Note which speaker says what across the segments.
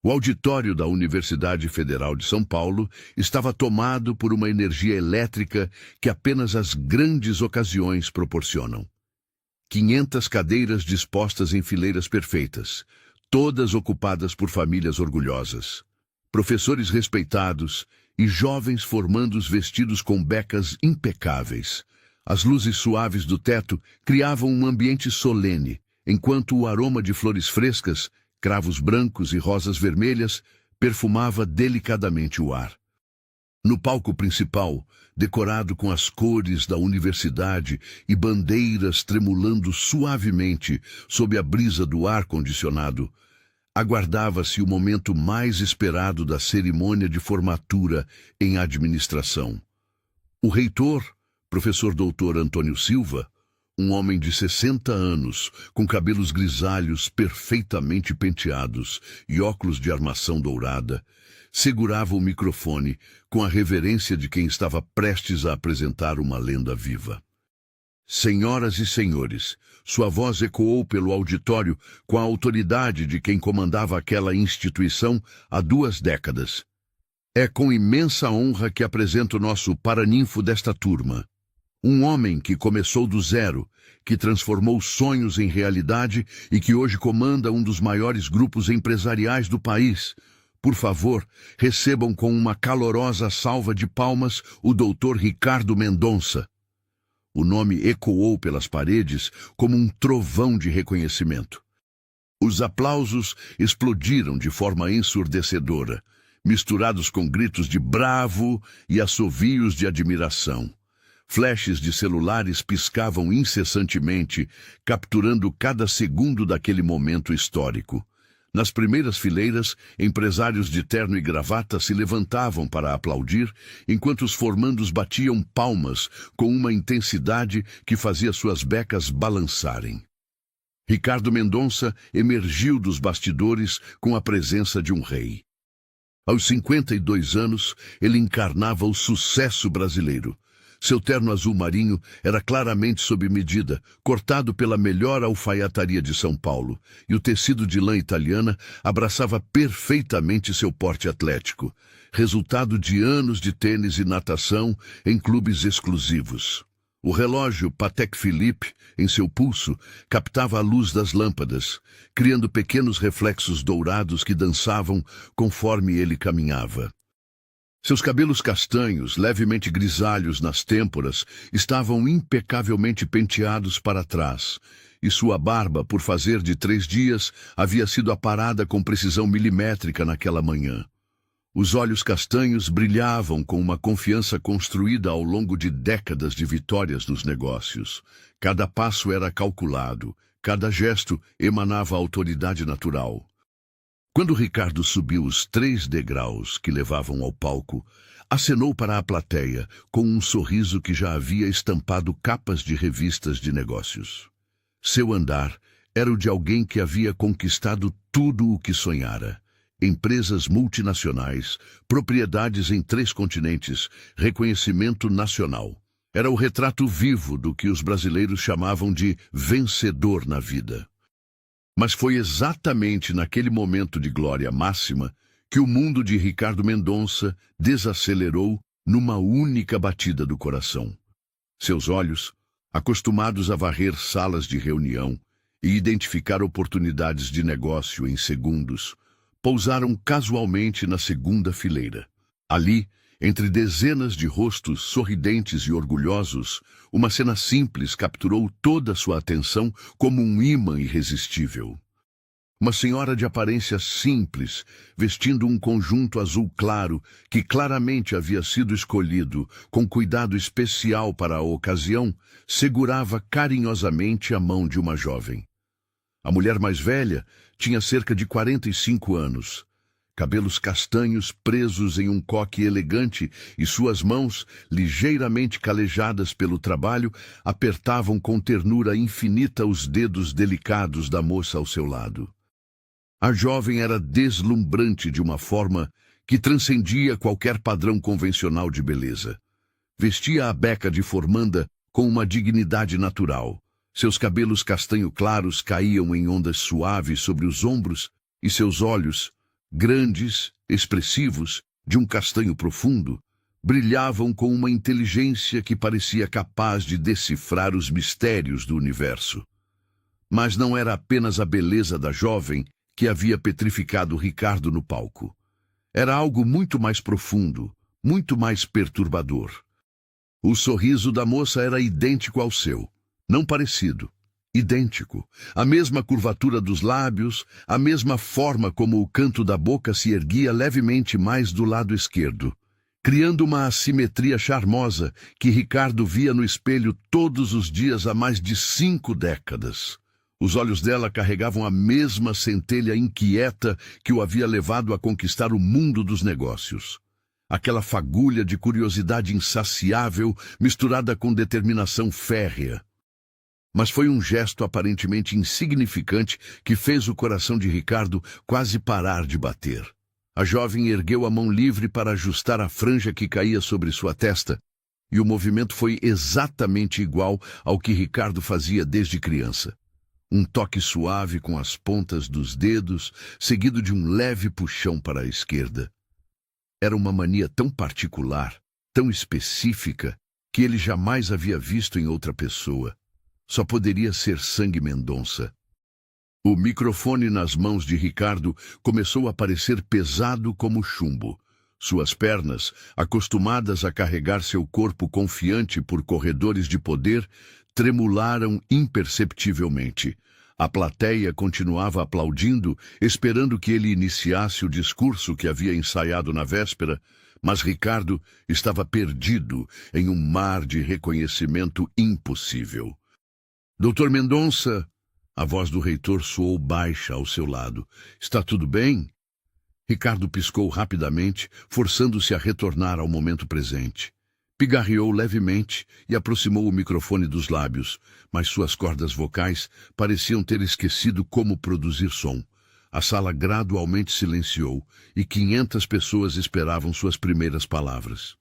Speaker 1: O auditório da Universidade Federal de São Paulo estava tomado por uma energia elétrica que apenas as grandes ocasiões proporcionam. 500 cadeiras dispostas em fileiras perfeitas, todas ocupadas por famílias orgulhosas. Professores respeitados e jovens formandos vestidos com becas impecáveis. As luzes suaves do teto criavam um ambiente solene, enquanto o aroma de flores frescas, cravos brancos e rosas vermelhas, perfumava delicadamente o ar. No palco principal, decorado com as cores da universidade e bandeiras tremulando suavemente sob a brisa do ar-condicionado, aguardava-se o momento mais esperado da cerimônia de formatura em administração. O reitor, professor Dr. Antônio Silva, um homem de 60 anos, com cabelos grisalhos perfeitamente penteados e óculos de armação dourada, segurava o microfone com a reverência de quem estava prestes a apresentar uma lenda viva. Senhoras e senhores, sua voz ecoou pelo auditório com a autoridade de quem comandava aquela instituição há 2 décadas. É com imensa honra que apresento nosso paraninfo desta turma. Um homem que começou do zero, que transformou sonhos em realidade e que hoje comanda um dos maiores grupos empresariais do país. Por favor, recebam com uma calorosa salva de palmas o Dr. Ricardo Mendonça. O nome ecoou pelas paredes como um trovão de reconhecimento. Os aplausos explodiram de forma ensurdecedora, misturados com gritos de bravo e assovios de admiração. Flashes de celulares piscavam incessantemente, capturando cada segundo daquele momento histórico. Nas primeiras fileiras, empresários de terno e gravata se levantavam para aplaudir, enquanto os formandos batiam palmas com uma intensidade que fazia suas becas balançarem. Ricardo Mendonça emergiu dos bastidores com a presença de um rei. Aos 52 anos, ele encarnava o sucesso brasileiro. Seu terno azul marinho era claramente sob medida, cortado pela melhor alfaiataria de São Paulo, e o tecido de lã italiana abraçava perfeitamente seu porte atlético, resultado de anos de tênis e natação em clubes exclusivos. O relógio Patek Philippe, em seu pulso, captava a luz das lâmpadas, criando pequenos reflexos dourados que dançavam conforme ele caminhava. Seus cabelos castanhos, levemente grisalhos nas têmporas, estavam impecavelmente penteados para trás, e sua barba, por fazer de 3 dias, havia sido aparada com precisão milimétrica naquela manhã. Os olhos castanhos brilhavam com uma confiança construída ao longo de décadas de vitórias nos negócios. Cada passo era calculado, cada gesto emanava autoridade natural. Quando Ricardo subiu os 3 degraus que levavam ao palco, acenou para a plateia com um sorriso que já havia estampado capas de revistas de negócios. Seu andar era o de alguém que havia conquistado tudo o que sonhara. Empresas multinacionais, propriedades em 3 continentes, reconhecimento nacional. Era o retrato vivo do que os brasileiros chamavam de vencedor na vida. Mas foi exatamente naquele momento de glória máxima que o mundo de Ricardo Mendonça desacelerou numa única batida do coração. Seus olhos, acostumados a varrer salas de reunião e identificar oportunidades de negócio em segundos, pousaram casualmente na 2ª fileira. Ali, entre dezenas de rostos sorridentes e orgulhosos, uma cena simples capturou toda a sua atenção como um ímã irresistível. Uma senhora de aparência simples, vestindo um conjunto azul claro que claramente havia sido escolhido com cuidado especial para a ocasião, segurava carinhosamente a mão de uma jovem. A mulher mais velha tinha cerca de 45 anos. Cabelos castanhos presos em um coque elegante e suas mãos, ligeiramente calejadas pelo trabalho, apertavam com ternura infinita os dedos delicados da moça ao seu lado. A jovem era deslumbrante de uma forma que transcendia qualquer padrão convencional de beleza. Vestia a beca de formanda com uma dignidade natural. Seus cabelos castanho claros caíam em ondas suaves sobre os ombros e seus olhos, Grandes, expressivos, de um castanho profundo, brilhavam com uma inteligência que parecia capaz de decifrar os mistérios do universo. Mas não era apenas a beleza da jovem que havia petrificado Ricardo no palco. Era algo muito mais profundo, muito mais perturbador. O sorriso da moça era idêntico ao seu, não parecido, idêntico. A mesma curvatura dos lábios, a mesma forma como o canto da boca se erguia levemente mais do lado esquerdo, criando uma assimetria charmosa que Ricardo via no espelho todos os dias há mais de 5 décadas. Os olhos dela carregavam a mesma centelha inquieta que o havia levado a conquistar o mundo dos negócios. Aquela fagulha de curiosidade insaciável misturada com determinação férrea. Mas foi um gesto aparentemente insignificante que fez o coração de Ricardo quase parar de bater. A jovem ergueu a mão livre para ajustar a franja que caía sobre sua testa, e o movimento foi exatamente igual ao que Ricardo fazia desde criança. Um toque suave com as pontas dos dedos, seguido de um leve puxão para a esquerda. Era uma mania tão particular, tão específica, que ele jamais havia visto em outra pessoa. Só poderia ser Sangue Mendonça. O microfone nas mãos de Ricardo começou a parecer pesado como chumbo. Suas pernas, acostumadas a carregar seu corpo confiante por corredores de poder, tremularam imperceptivelmente. A plateia continuava aplaudindo, esperando que ele iniciasse o discurso que havia ensaiado na véspera, mas Ricardo estava perdido em um mar de reconhecimento impossível. Doutor Mendonça, a voz do reitor soou baixa ao seu lado. Está tudo bem? Ricardo piscou rapidamente, forçando-se a retornar ao momento presente. Pigarreou levemente e aproximou o microfone dos lábios, mas suas cordas vocais pareciam ter esquecido como produzir som. A sala gradualmente silenciou e 500 pessoas esperavam suas primeiras palavras.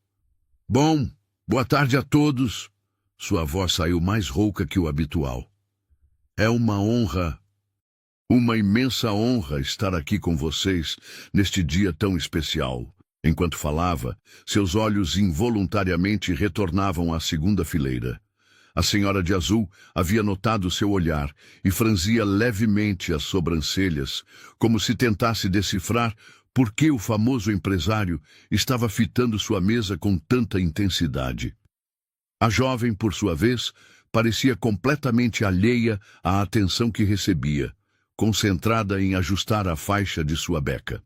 Speaker 1: Bom, boa tarde a todos. Sua voz saiu mais rouca que o habitual. É uma honra, uma imensa honra estar aqui com vocês neste dia tão especial. Enquanto falava, seus olhos involuntariamente retornavam à segunda fileira. A senhora de azul havia notado seu olhar e franzia levemente as sobrancelhas, como se tentasse decifrar por que o famoso empresário estava fitando sua mesa com tanta intensidade. A jovem, por sua vez, parecia completamente alheia à atenção que recebia, concentrada em ajustar a faixa de sua beca.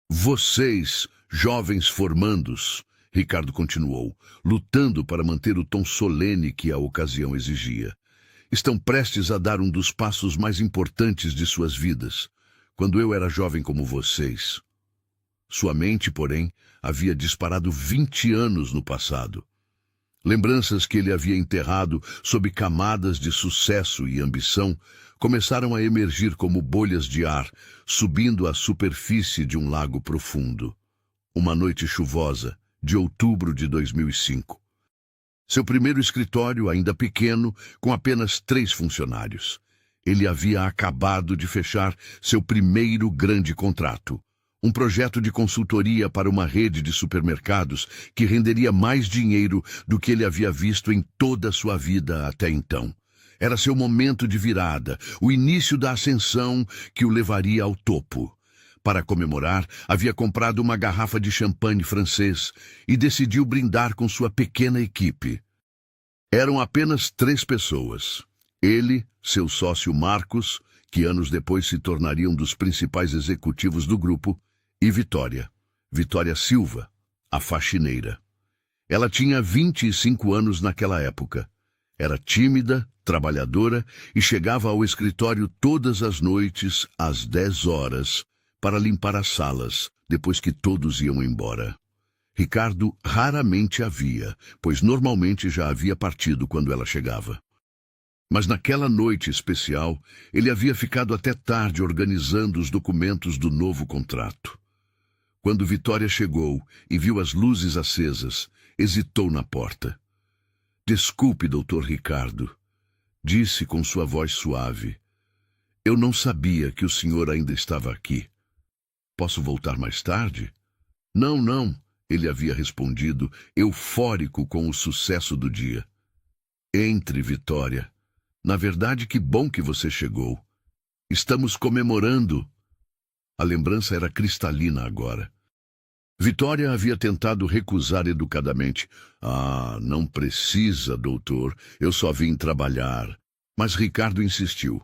Speaker 1: Vocês, jovens formandos, Ricardo continuou, lutando para manter o tom solene que a ocasião exigia, estão prestes a dar um dos passos mais importantes de suas vidas, quando eu era jovem como vocês. Sua mente, porém, havia disparado 20 anos no passado. Lembranças que ele havia enterrado sob camadas de sucesso e ambição começaram a emergir como bolhas de ar, subindo à superfície de um lago profundo. Uma noite chuvosa, de outubro de 2005. Seu primeiro escritório, ainda pequeno, com apenas 3 funcionários. Ele havia acabado de fechar seu primeiro grande contrato. Um projeto de consultoria para uma rede de supermercados que renderia mais dinheiro do que ele havia visto em toda a sua vida até então. Era seu momento de virada, o início da ascensão que o levaria ao topo. Para comemorar, havia comprado uma garrafa de champanhe francês e decidiu brindar com sua pequena equipe. Eram apenas 3 pessoas. Ele, seu sócio Marcos, que anos depois se tornaria um dos principais executivos do grupo, e Vitória Silva, a faxineira. Ela tinha 25 anos naquela época. Era tímida, trabalhadora e chegava ao escritório todas as noites, às 10 horas, para limpar as salas, depois que todos iam embora. Ricardo raramente a via, pois normalmente já havia partido quando ela chegava. Mas naquela noite especial, ele havia ficado até tarde organizando os documentos do novo contrato. Quando Vitória chegou e viu as luzes acesas, hesitou na porta. Desculpe, doutor Ricardo, disse com sua voz suave. Eu não sabia que o senhor ainda estava aqui. posso voltar mais tarde? Não, não, ele havia respondido, eufórico com o sucesso do dia. Entre, Vitória. Na verdade, que bom que você chegou. Estamos comemorando. A lembrança era cristalina agora. Vitória havia tentado recusar educadamente. Ah, não precisa, doutor. Eu só vim trabalhar. Mas Ricardo insistiu.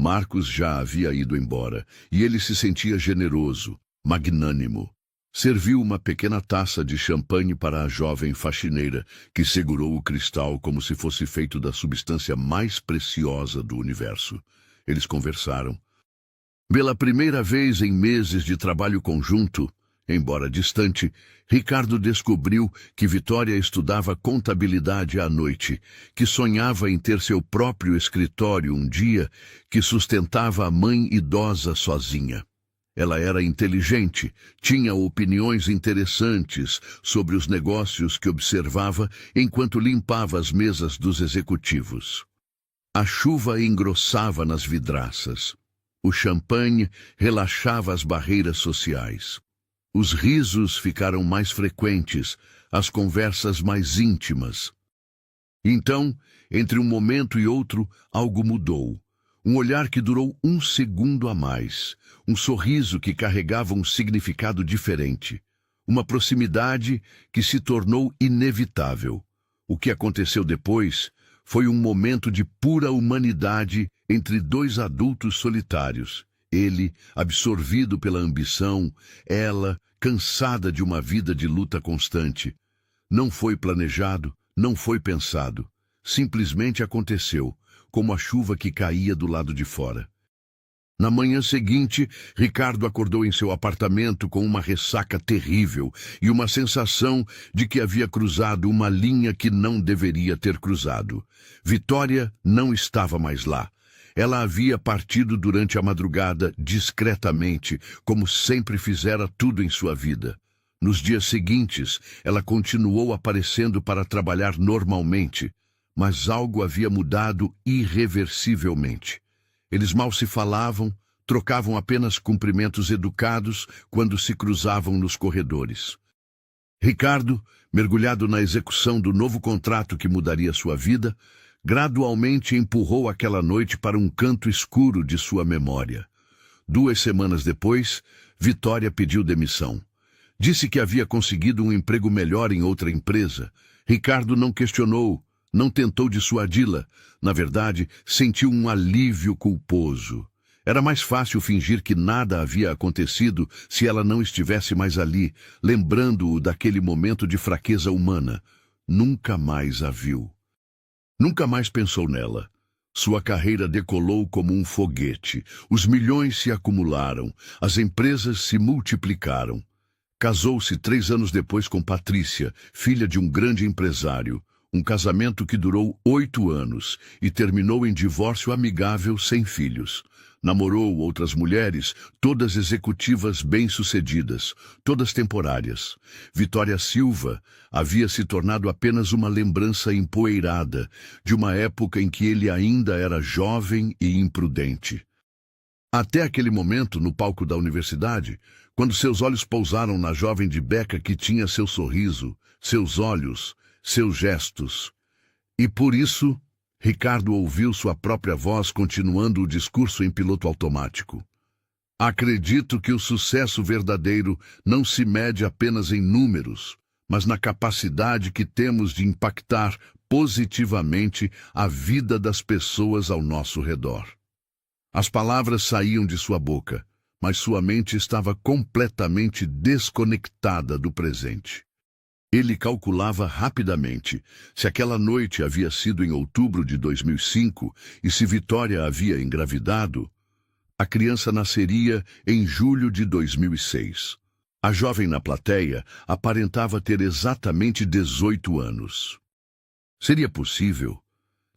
Speaker 1: Marcos já havia ido embora, e ele se sentia generoso, magnânimo. Serviu uma pequena taça de champanhe para a jovem faxineira, que segurou o cristal como se fosse feito da substância mais preciosa do universo. Eles conversaram. Pela primeira vez em meses de trabalho conjunto, embora distante, Ricardo descobriu que Vitória estudava contabilidade à noite, que sonhava em ter seu próprio escritório um dia, que sustentava a mãe idosa sozinha. Ela era inteligente, tinha opiniões interessantes sobre os negócios que observava enquanto limpava as mesas dos executivos. A chuva engrossava nas vidraças. O champanhe relaxava as barreiras sociais. Os risos ficaram mais frequentes, as conversas mais íntimas. Então, entre um momento e outro, algo mudou. Um olhar que durou um segundo a mais. Um sorriso que carregava um significado diferente. Uma proximidade que se tornou inevitável. O que aconteceu depois foi um momento de pura humanidade entre dois adultos solitários. Ele, absorvido pela ambição, ela, cansada de uma vida de luta constante. Não foi planejado, não foi pensado. Simplesmente aconteceu, como a chuva que caía do lado de fora. Na manhã seguinte, Ricardo acordou em seu apartamento com uma ressaca terrível e uma sensação de que havia cruzado uma linha que não deveria ter cruzado. Vitória não estava mais lá. Ela havia partido durante a madrugada, discretamente, como sempre fizera tudo em sua vida. Nos dias seguintes, ela continuou aparecendo para trabalhar normalmente, mas algo havia mudado irreversivelmente. Eles mal se falavam, trocavam apenas cumprimentos educados quando se cruzavam nos corredores. Ricardo, mergulhado na execução do novo contrato que mudaria sua vida, gradualmente empurrou aquela noite para um canto escuro de sua memória. 2 semanas depois, Vitória pediu demissão. Disse que havia conseguido um emprego melhor em outra empresa. Ricardo não questionou, não tentou dissuadi-la. Na verdade, sentiu um alívio culposo. Era mais fácil fingir que nada havia acontecido se ela não estivesse mais ali, lembrando-o daquele momento de fraqueza humana. Nunca mais a viu. Nunca mais pensou nela. Sua carreira decolou como um foguete. Os milhões se acumularam. As empresas se multiplicaram. Casou-se 3 anos depois com Patrícia, filha de um grande empresário. Um casamento que durou 8 anos e terminou em divórcio amigável sem filhos. Namorou outras mulheres, todas executivas bem-sucedidas, todas temporárias. Vitória Silva havia se tornado apenas uma lembrança empoeirada de uma época em que ele ainda era jovem e imprudente. Até aquele momento, no palco da universidade, quando seus olhos pousaram na jovem de Beca que tinha seu sorriso, seus olhos, seus gestos. E por isso, Ricardo ouviu sua própria voz continuando o discurso em piloto automático. Acredito que o sucesso verdadeiro não se mede apenas em números, mas na capacidade que temos de impactar positivamente a vida das pessoas ao nosso redor. As palavras saíam de sua boca, mas sua mente estava completamente desconectada do presente. Ele calculava rapidamente. Se aquela noite havia sido em outubro de 2005 e se Vitória havia engravidado, a criança nasceria em julho de 2006. A jovem na plateia aparentava ter exatamente 18 anos. Seria possível?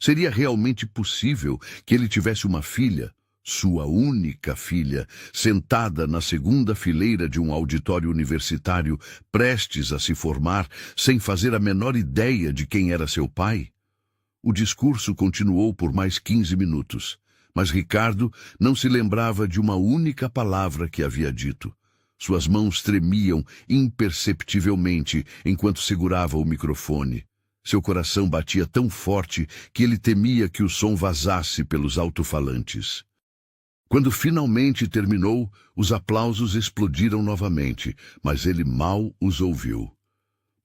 Speaker 1: Seria realmente possível que ele tivesse uma filha, sua única filha, sentada na segunda fileira de um auditório universitário, prestes a se formar, sem fazer a menor ideia de quem era seu pai? O discurso continuou por mais 15 minutos, mas Ricardo não se lembrava de uma única palavra que havia dito. Suas mãos tremiam imperceptivelmente enquanto segurava o microfone. Seu coração batia tão forte que ele temia que o som vazasse pelos alto-falantes. Quando finalmente terminou, os aplausos explodiram novamente, mas ele mal os ouviu.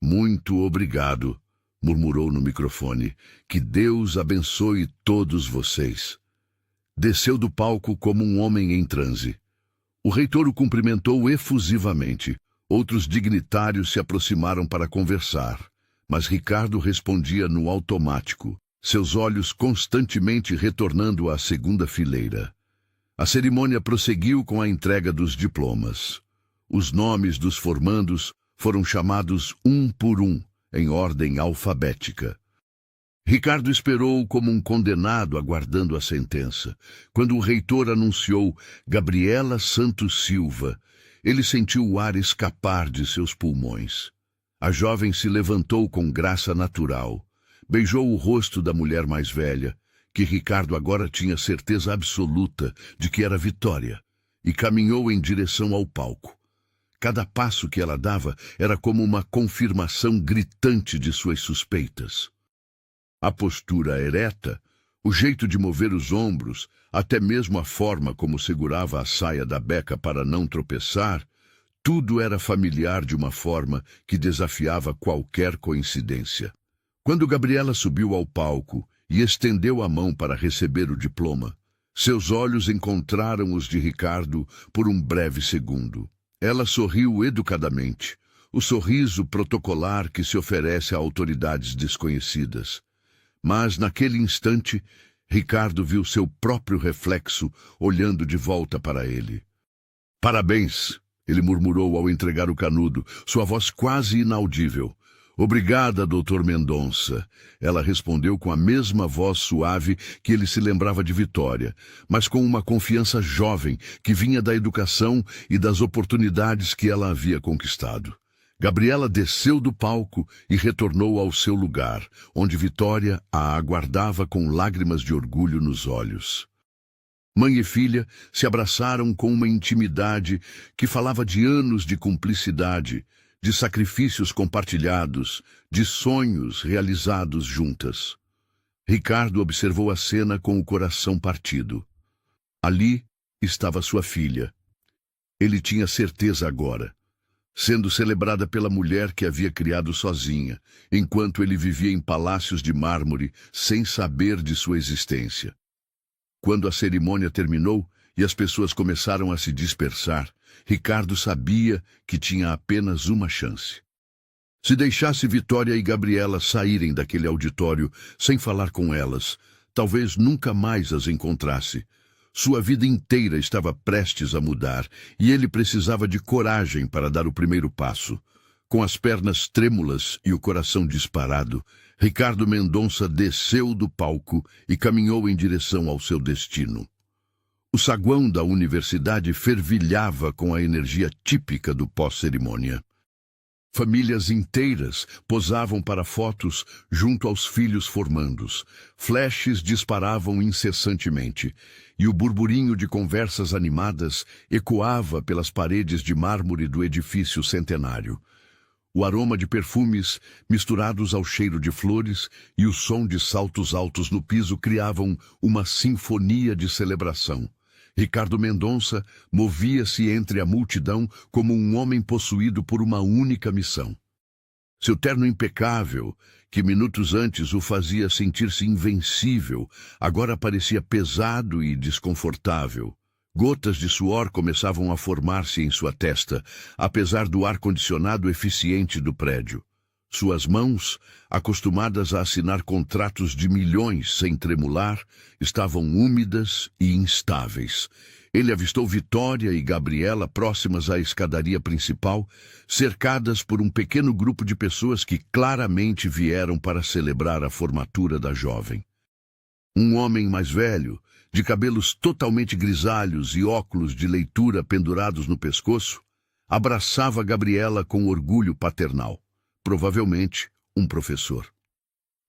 Speaker 1: "Muito obrigado", murmurou no microfone. "Que Deus abençoe todos vocês." Desceu do palco como um homem em transe. O reitor o cumprimentou efusivamente. Outros dignitários se aproximaram para conversar, mas Ricardo respondia no automático, seus olhos constantemente retornando à segunda fileira. A cerimônia prosseguiu com a entrega dos diplomas. Os nomes dos formandos foram chamados um por um, em ordem alfabética. Ricardo esperou como um condenado aguardando a sentença. Quando o reitor anunciou Gabriela Santos Silva, ele sentiu o ar escapar de seus pulmões. A jovem se levantou com graça natural, beijou o rosto da mulher mais velha, que Ricardo agora tinha certeza absoluta de que era Vitória, e caminhou em direção ao palco. Cada passo que ela dava era como uma confirmação gritante de suas suspeitas. A postura ereta, o jeito de mover os ombros, até mesmo a forma como segurava a saia da beca para não tropeçar, tudo era familiar de uma forma que desafiava qualquer coincidência. Quando Gabriela subiu ao palco e estendeu a mão para receber o diploma, seus olhos encontraram os de Ricardo por um breve segundo. Ela sorriu educadamente, o sorriso protocolar que se oferece a autoridades desconhecidas. Mas, naquele instante, Ricardo viu seu próprio reflexo olhando de volta para ele. "Parabéns", ele murmurou ao entregar o canudo, sua voz quase inaudível. "Obrigada, Dr. Mendonça." Ela respondeu com a mesma voz suave que ele se lembrava de Vitória, mas com uma confiança jovem que vinha da educação e das oportunidades que ela havia conquistado. Gabriela desceu do palco e retornou ao seu lugar, onde Vitória a aguardava com lágrimas de orgulho nos olhos. Mãe e filha se abraçaram com uma intimidade que falava de anos de cumplicidade, de sacrifícios compartilhados, de sonhos realizados juntas. Ricardo observou a cena com o coração partido. Ali estava sua filha. Ele tinha certeza agora, sendo celebrada pela mulher que havia criado sozinha, enquanto ele vivia em palácios de mármore sem saber de sua existência. Quando a cerimônia terminou e as pessoas começaram a se dispersar, Ricardo sabia que tinha apenas uma chance. Se deixasse Vitória e Gabriela saírem daquele auditório sem falar com elas, talvez nunca mais as encontrasse. Sua vida inteira estava prestes a mudar e ele precisava de coragem para dar o primeiro passo. Com as pernas trêmulas e o coração disparado, Ricardo Mendonça desceu do palco e caminhou em direção ao seu destino. O saguão da universidade fervilhava com a energia típica do pós-cerimônia. Famílias inteiras posavam para fotos junto aos filhos formandos. Flashes disparavam incessantemente, e o burburinho de conversas animadas ecoava pelas paredes de mármore do edifício centenário. O aroma de perfumes misturados ao cheiro de flores e o som de saltos altos no piso criavam uma sinfonia de celebração. Ricardo Mendonça movia-se entre a multidão como um homem possuído por uma única missão. Seu terno impecável, que minutos antes o fazia sentir-se invencível, agora parecia pesado e desconfortável. Gotas de suor começavam a formar-se em sua testa, apesar do ar-condicionado eficiente do prédio. Suas mãos, acostumadas a assinar contratos de milhões sem tremular, estavam úmidas e instáveis. Ele avistou Vitória e Gabriela próximas à escadaria principal, cercadas por um pequeno grupo de pessoas que claramente vieram para celebrar a formatura da jovem. Um homem mais velho, de cabelos totalmente grisalhos e óculos de leitura pendurados no pescoço, abraçava Gabriela com orgulho paternal. Provavelmente um professor.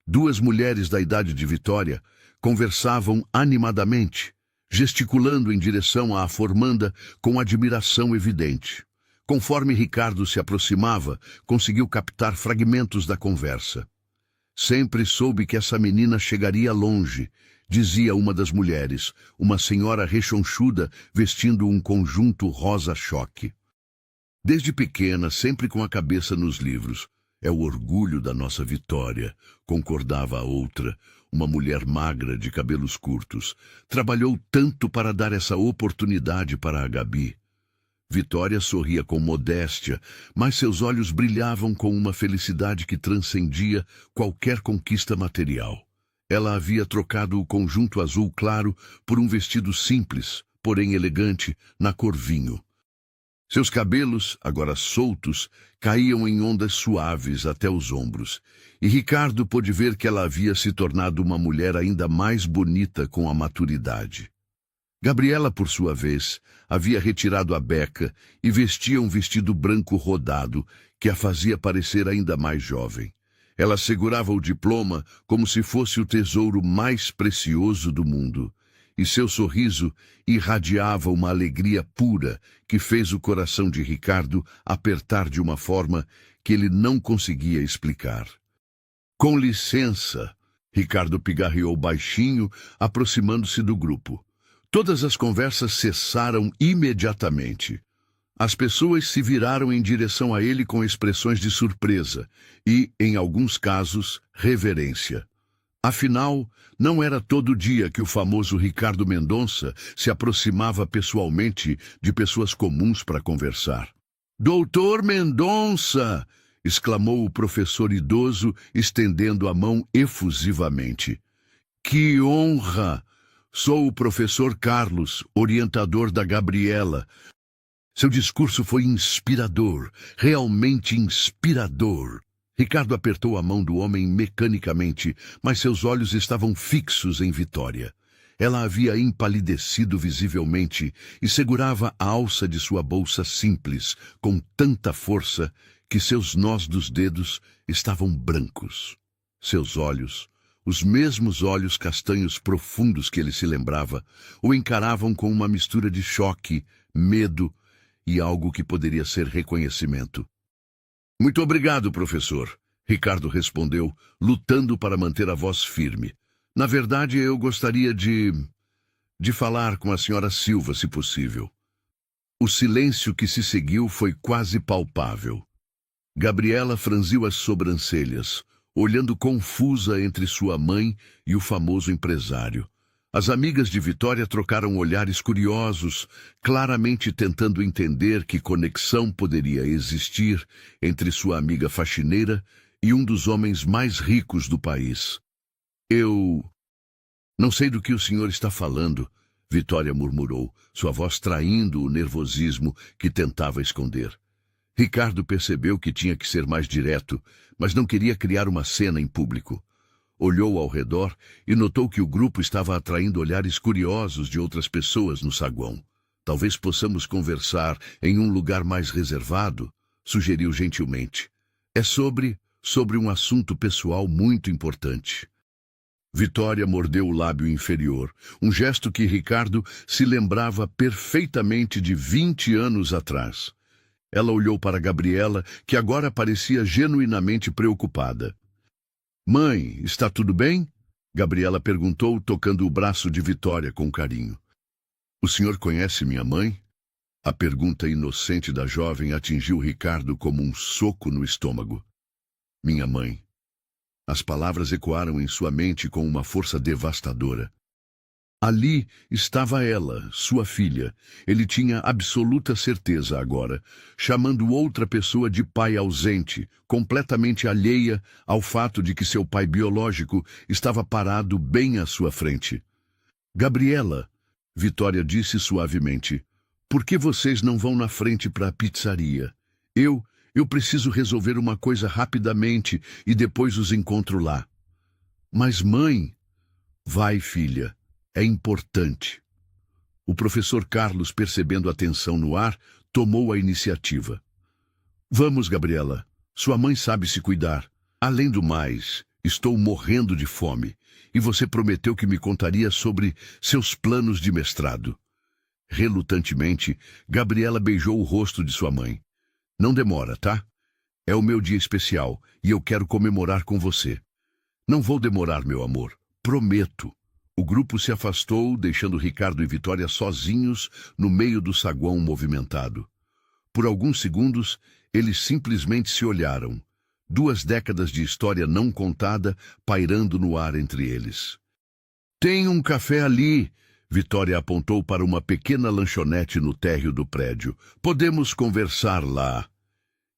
Speaker 1: Duas mulheres da idade de Vitória conversavam animadamente, gesticulando em direção à formanda com admiração evidente. Conforme Ricardo se aproximava, conseguiu captar fragmentos da conversa. Sempre soube que essa menina chegaria longe, dizia uma das mulheres, uma senhora rechonchuda vestindo um conjunto rosa-choque. Desde pequena, sempre com a cabeça nos livros. É o orgulho da nossa Vitória, concordava a outra, uma mulher magra de cabelos curtos. Trabalhou tanto para dar essa oportunidade para a Gabi. Vitória sorria com modéstia, mas seus olhos brilhavam com uma felicidade que transcendia qualquer conquista material. Ela havia trocado o conjunto azul claro por um vestido simples, porém elegante, na cor vinho. Seus cabelos, agora soltos, caíam em ondas suaves até os ombros, e Ricardo pôde ver que ela havia se tornado uma mulher ainda mais bonita com a maturidade. Gabriela, por sua vez, havia retirado a beca e vestia um vestido branco rodado que a fazia parecer ainda mais jovem. Ela segurava o diploma como se fosse o tesouro mais precioso do mundo, e seu sorriso irradiava uma alegria pura que fez o coração de Ricardo apertar de uma forma que ele não conseguia explicar. Com licença, Ricardo pigarreou baixinho, aproximando-se do grupo. Todas as conversas cessaram imediatamente. As pessoas se viraram em direção a ele com expressões de surpresa e, em alguns casos, reverência. Afinal, não era todo dia que o famoso Ricardo Mendonça se aproximava pessoalmente de pessoas comuns para conversar. "Doutor Mendonça!" exclamou o professor idoso, estendendo a mão efusivamente. "Que honra! Sou o professor Carlos, orientador da Gabriela." Seu discurso foi inspirador, realmente inspirador. Ricardo apertou a mão do homem mecanicamente, mas seus olhos estavam fixos em Vitória. Ela havia empalidecido visivelmente e segurava a alça de sua bolsa simples, com tanta força que seus nós dos dedos estavam brancos. Seus olhos, os mesmos olhos castanhos profundos que ele se lembrava, o encaravam com uma mistura de choque, medo e algo que poderia ser reconhecimento. "Muito obrigado, professor", Ricardo respondeu, lutando para manter a voz firme. "Na verdade, eu gostaria de falar com a senhora Silva, se possível." O silêncio que se seguiu foi quase palpável. Gabriela franziu as sobrancelhas, olhando confusa entre sua mãe e o famoso empresário. As amigas de Vitória trocaram olhares curiosos, claramente tentando entender que conexão poderia existir entre sua amiga faxineira e um dos homens mais ricos do país. "Eu não sei do que o senhor está falando", Vitória murmurou, sua voz traindo o nervosismo que tentava esconder. Ricardo percebeu que tinha que ser mais direto, mas não queria criar uma cena em público. Olhou ao redor e notou que o grupo estava atraindo olhares curiosos de outras pessoas no saguão. "Talvez possamos conversar em um lugar mais reservado", sugeriu gentilmente. "É sobre um assunto pessoal muito importante." Vitória mordeu o lábio inferior, um gesto que Ricardo se lembrava perfeitamente de 20 anos atrás. Ela olhou para Gabriela, que agora parecia genuinamente preocupada. "Mãe, está tudo bem?" Gabriela perguntou, tocando o braço de Vitória com carinho. "O senhor conhece minha mãe?" A pergunta inocente da jovem atingiu Ricardo como um soco no estômago. "Minha mãe." As palavras ecoaram em sua mente com uma força devastadora. Ali estava ela, sua filha. Ele tinha absoluta certeza agora, chamando outra pessoa de pai ausente, completamente alheia ao fato de que seu pai biológico estava parado bem à sua frente. "Gabriela", Vitória disse suavemente, "por que vocês não vão na frente para a pizzaria? Eu preciso resolver uma coisa rapidamente e depois os encontro lá." "Mas, mãe..." "Vai, filha. É importante." O professor Carlos, percebendo a tensão no ar, tomou a iniciativa. "Vamos, Gabriela. Sua mãe sabe se cuidar. Além do mais, estou morrendo de fome. E você prometeu que me contaria sobre seus planos de mestrado." Relutantemente, Gabriela beijou o rosto de sua mãe. Não demora, tá? É o meu dia especial e eu quero comemorar com você. Não vou demorar, meu amor. Prometo. O grupo se afastou, deixando Ricardo e Vitória sozinhos no meio do saguão movimentado. Por alguns segundos, eles simplesmente se olharam. 2 décadas de história não contada pairando no ar entre eles. Tem um café ali. Vitória apontou para uma pequena lanchonete no térreo do prédio. Podemos conversar lá.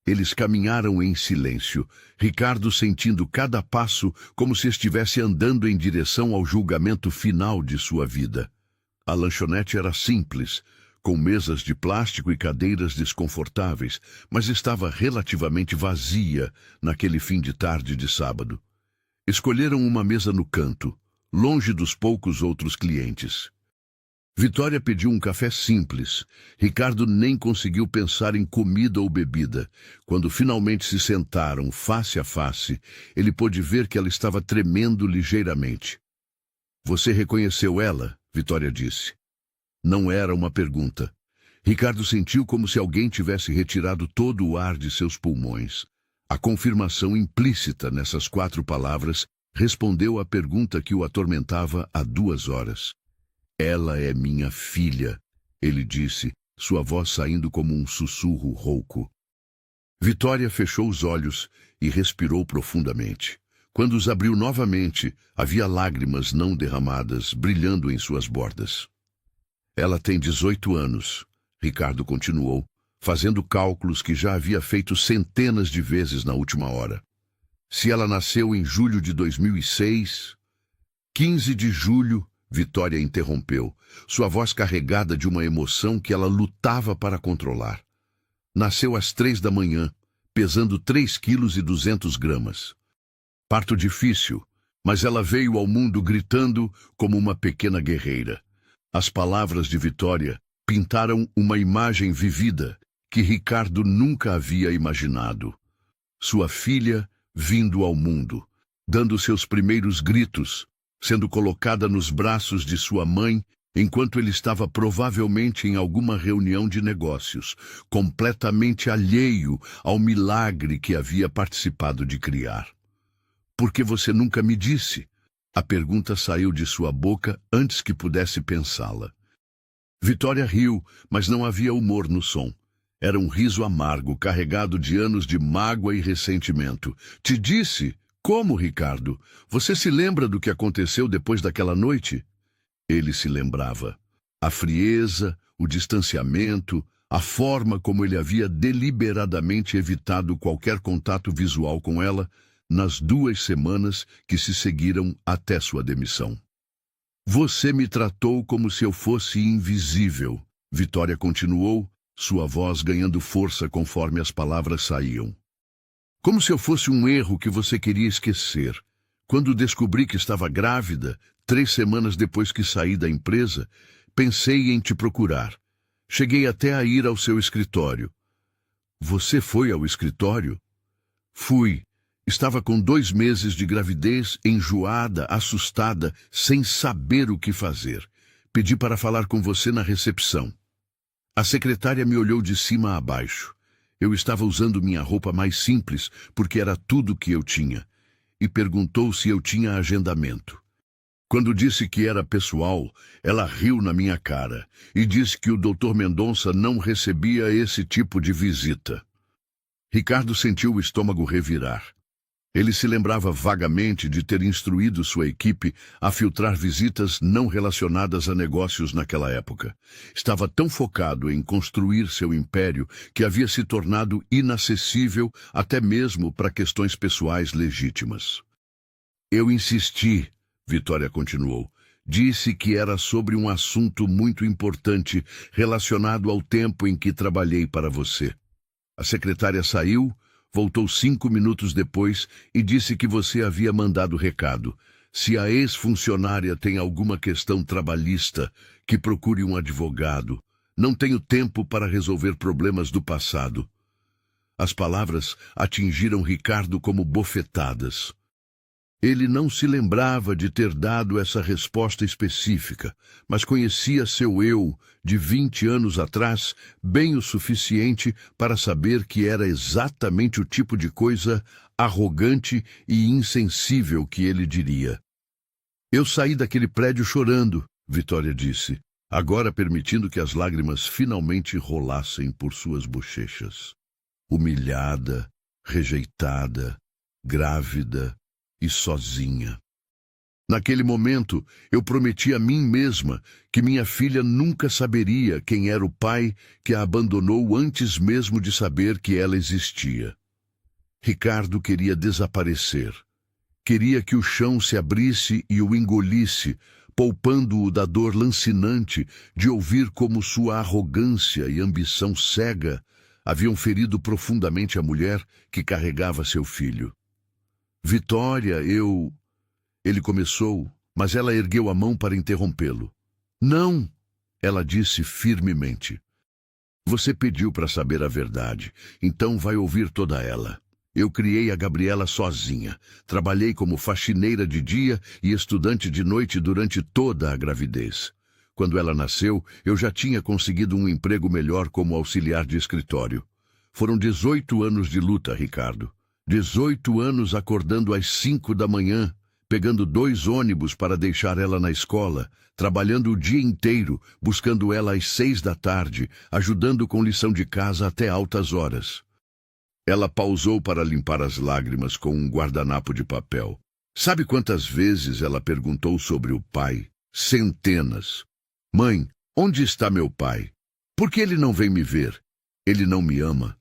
Speaker 1: Eles caminharam em silêncio, Ricardo sentindo cada passo como se estivesse andando em direção ao julgamento final de sua vida. A lanchonete era simples, com mesas de plástico e cadeiras desconfortáveis, mas estava relativamente vazia naquele fim de tarde de sábado. Escolheram uma mesa no canto, longe dos poucos outros clientes. Vitória pediu um café simples. Ricardo nem conseguiu pensar em comida ou bebida. Quando finalmente se sentaram face a face, ele pôde ver que ela estava tremendo ligeiramente. Você reconheceu ela? Vitória disse. Não era uma pergunta. Ricardo sentiu como se alguém tivesse retirado todo o ar de seus pulmões. A confirmação implícita nessas 4 palavras respondeu à pergunta que o atormentava há 2 horas. Ela é minha filha, ele disse, sua voz saindo como um sussurro rouco. Vitória fechou os olhos e respirou profundamente. Quando os abriu novamente, havia lágrimas não derramadas brilhando em suas bordas. Ela tem 18 anos, Ricardo continuou, fazendo cálculos que já havia feito centenas de vezes na última hora. Se ela nasceu em julho de 2006, 15 de julho, Vitória interrompeu, sua voz carregada de uma emoção que ela lutava para controlar. Nasceu às 3 da manhã, pesando 3,2 kg. Parto difícil, mas ela veio ao mundo gritando como uma pequena guerreira. As palavras de Vitória pintaram uma imagem vivida que Ricardo nunca havia imaginado. Sua filha vindo ao mundo, dando seus primeiros gritos, sendo colocada nos braços de sua mãe, enquanto ele estava provavelmente em alguma reunião de negócios, completamente alheio ao milagre que havia participado de criar. Por que você nunca me disse? A pergunta saiu de sua boca antes que pudesse pensá-la. Vitória riu, mas não havia humor no som. Era um riso amargo, carregado de anos de mágoa e ressentimento. Te disse? Como, Ricardo? Você se lembra do que aconteceu depois daquela noite? Ele se lembrava. A frieza, o distanciamento, a forma como ele havia deliberadamente evitado qualquer contato visual com ela nas 2 semanas que se seguiram até sua demissão. Você me tratou como se eu fosse invisível, Vitória continuou, sua voz ganhando força conforme as palavras saíam. Como se eu fosse um erro que você queria esquecer. Quando descobri que estava grávida, 3 semanas depois que saí da empresa, pensei em te procurar. Cheguei até a ir ao seu escritório. Você foi ao escritório? Fui. Estava com 2 meses de gravidez, enjoada, assustada, sem saber o que fazer. Pedi para falar com você na recepção. A secretária me olhou de cima a baixo. Eu estava usando minha roupa mais simples, porque era tudo que eu tinha, e perguntou se eu tinha agendamento. Quando disse que era pessoal, ela riu na minha cara e disse que o Dr. Mendonça não recebia esse tipo de visita. Ricardo sentiu o estômago revirar. Ele se lembrava vagamente de ter instruído sua equipe a filtrar visitas não relacionadas a negócios naquela época. Estava tão focado em construir seu império que havia se tornado inacessível até mesmo para questões pessoais legítimas. Eu insisti, Vitória continuou. Disse que era sobre um assunto muito importante relacionado ao tempo em que trabalhei para você. A secretária saiu. Voltou 5 minutos depois e disse que você havia mandado recado. Se a ex-funcionária tem alguma questão trabalhista, que procure um advogado. Não tenho tempo para resolver problemas do passado. As palavras atingiram Ricardo como bofetadas. Ele não se lembrava de ter dado essa resposta específica, mas conhecia seu eu de 20 anos atrás bem o suficiente para saber que era exatamente o tipo de coisa arrogante e insensível que ele diria. Eu saí daquele prédio chorando, Vitória disse, agora permitindo que as lágrimas finalmente rolassem por suas bochechas. Humilhada, rejeitada, grávida e sozinha. Naquele momento, eu prometi a mim mesma que minha filha nunca saberia quem era o pai que a abandonou antes mesmo de saber que ela existia. Ricardo queria desaparecer. Queria que o chão se abrisse e o engolisse, poupando-o da dor lancinante de ouvir como sua arrogância e ambição cega haviam ferido profundamente a mulher que carregava seu filho. Vitória, Ele começou, mas ela ergueu a mão para interrompê-lo. Não, ela disse firmemente. Você pediu para saber a verdade, então vai ouvir toda ela. Eu criei a Gabriela sozinha. Trabalhei como faxineira de dia e estudante de noite durante toda a gravidez. Quando ela nasceu, eu já tinha conseguido um emprego melhor como auxiliar de escritório. Foram 18 anos de luta, Ricardo. 18 anos acordando às 5 da manhã, pegando 2 ônibus para deixar ela na escola, trabalhando o dia inteiro, buscando ela às 6 da tarde, ajudando com lição de casa até altas horas. Ela pausou para limpar as lágrimas com um guardanapo de papel. Sabe quantas vezes ela perguntou sobre o pai? Centenas. Mãe, onde está meu pai? Por que ele não vem me ver? Ele não me ama.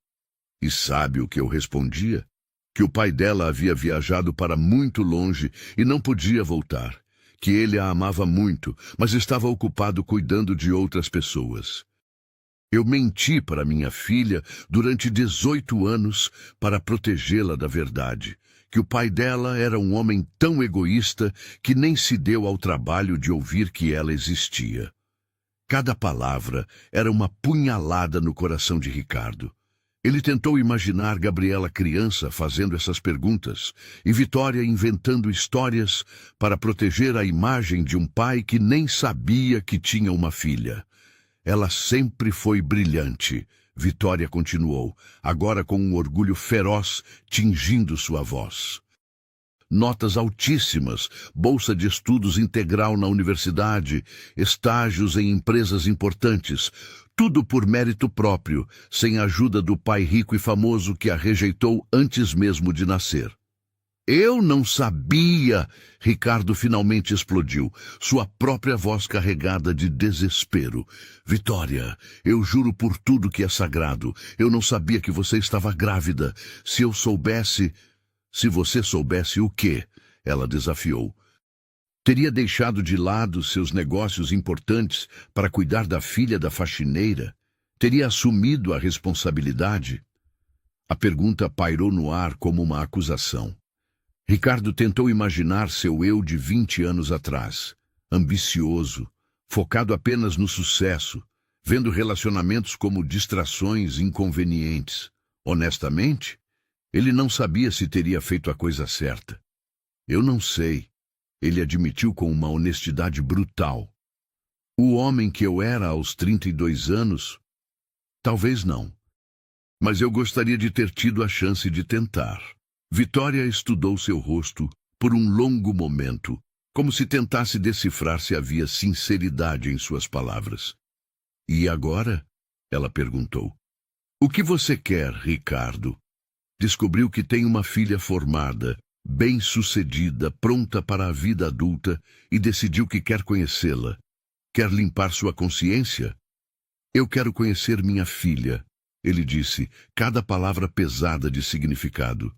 Speaker 1: E sabe o que eu respondia? Que o pai dela havia viajado para muito longe e não podia voltar. Que ele a amava muito, mas estava ocupado cuidando de outras pessoas. Eu menti para minha filha durante 18 anos para protegê-la da verdade, que o pai dela era um homem tão egoísta que nem se deu ao trabalho de ouvir que ela existia. Cada palavra era uma punhalada no coração de Ricardo. Ele tentou imaginar Gabriela criança fazendo essas perguntas e Vitória inventando histórias para proteger a imagem de um pai que nem sabia que tinha uma filha. Ela sempre foi brilhante, Vitória continuou, agora com um orgulho feroz tingindo sua voz. Notas altíssimas, bolsa de estudos integral na universidade, estágios em empresas importantes, tudo por mérito próprio, sem a ajuda do pai rico e famoso que a rejeitou antes mesmo de nascer. Eu não sabia! Ricardo finalmente explodiu, sua própria voz carregada de desespero. Vitória, eu juro por tudo que é sagrado, eu não sabia que você estava grávida. Se eu soubesse... Se você soubesse o quê? Ela desafiou. Teria deixado de lado seus negócios importantes para cuidar da filha da faxineira? Teria assumido a responsabilidade? A pergunta pairou no ar como uma acusação. Ricardo tentou imaginar seu eu de 20 anos atrás, ambicioso, focado apenas no sucesso, vendo relacionamentos como distrações inconvenientes. Honestamente, ele não sabia se teria feito a coisa certa. Eu não sei, ele admitiu com uma honestidade brutal. O homem que eu era aos 32 anos? Talvez não. Mas eu gostaria de ter tido a chance de tentar. Vitória estudou seu rosto por um longo momento, como se tentasse decifrar se havia sinceridade em suas palavras. E agora? Ela perguntou. O que você quer, Ricardo? Descobriu que tem uma filha formada, bem-sucedida, pronta para a vida adulta e decidiu que quer conhecê-la. Quer limpar sua consciência? Eu quero conhecer minha filha, ele disse, cada palavra pesada de significado.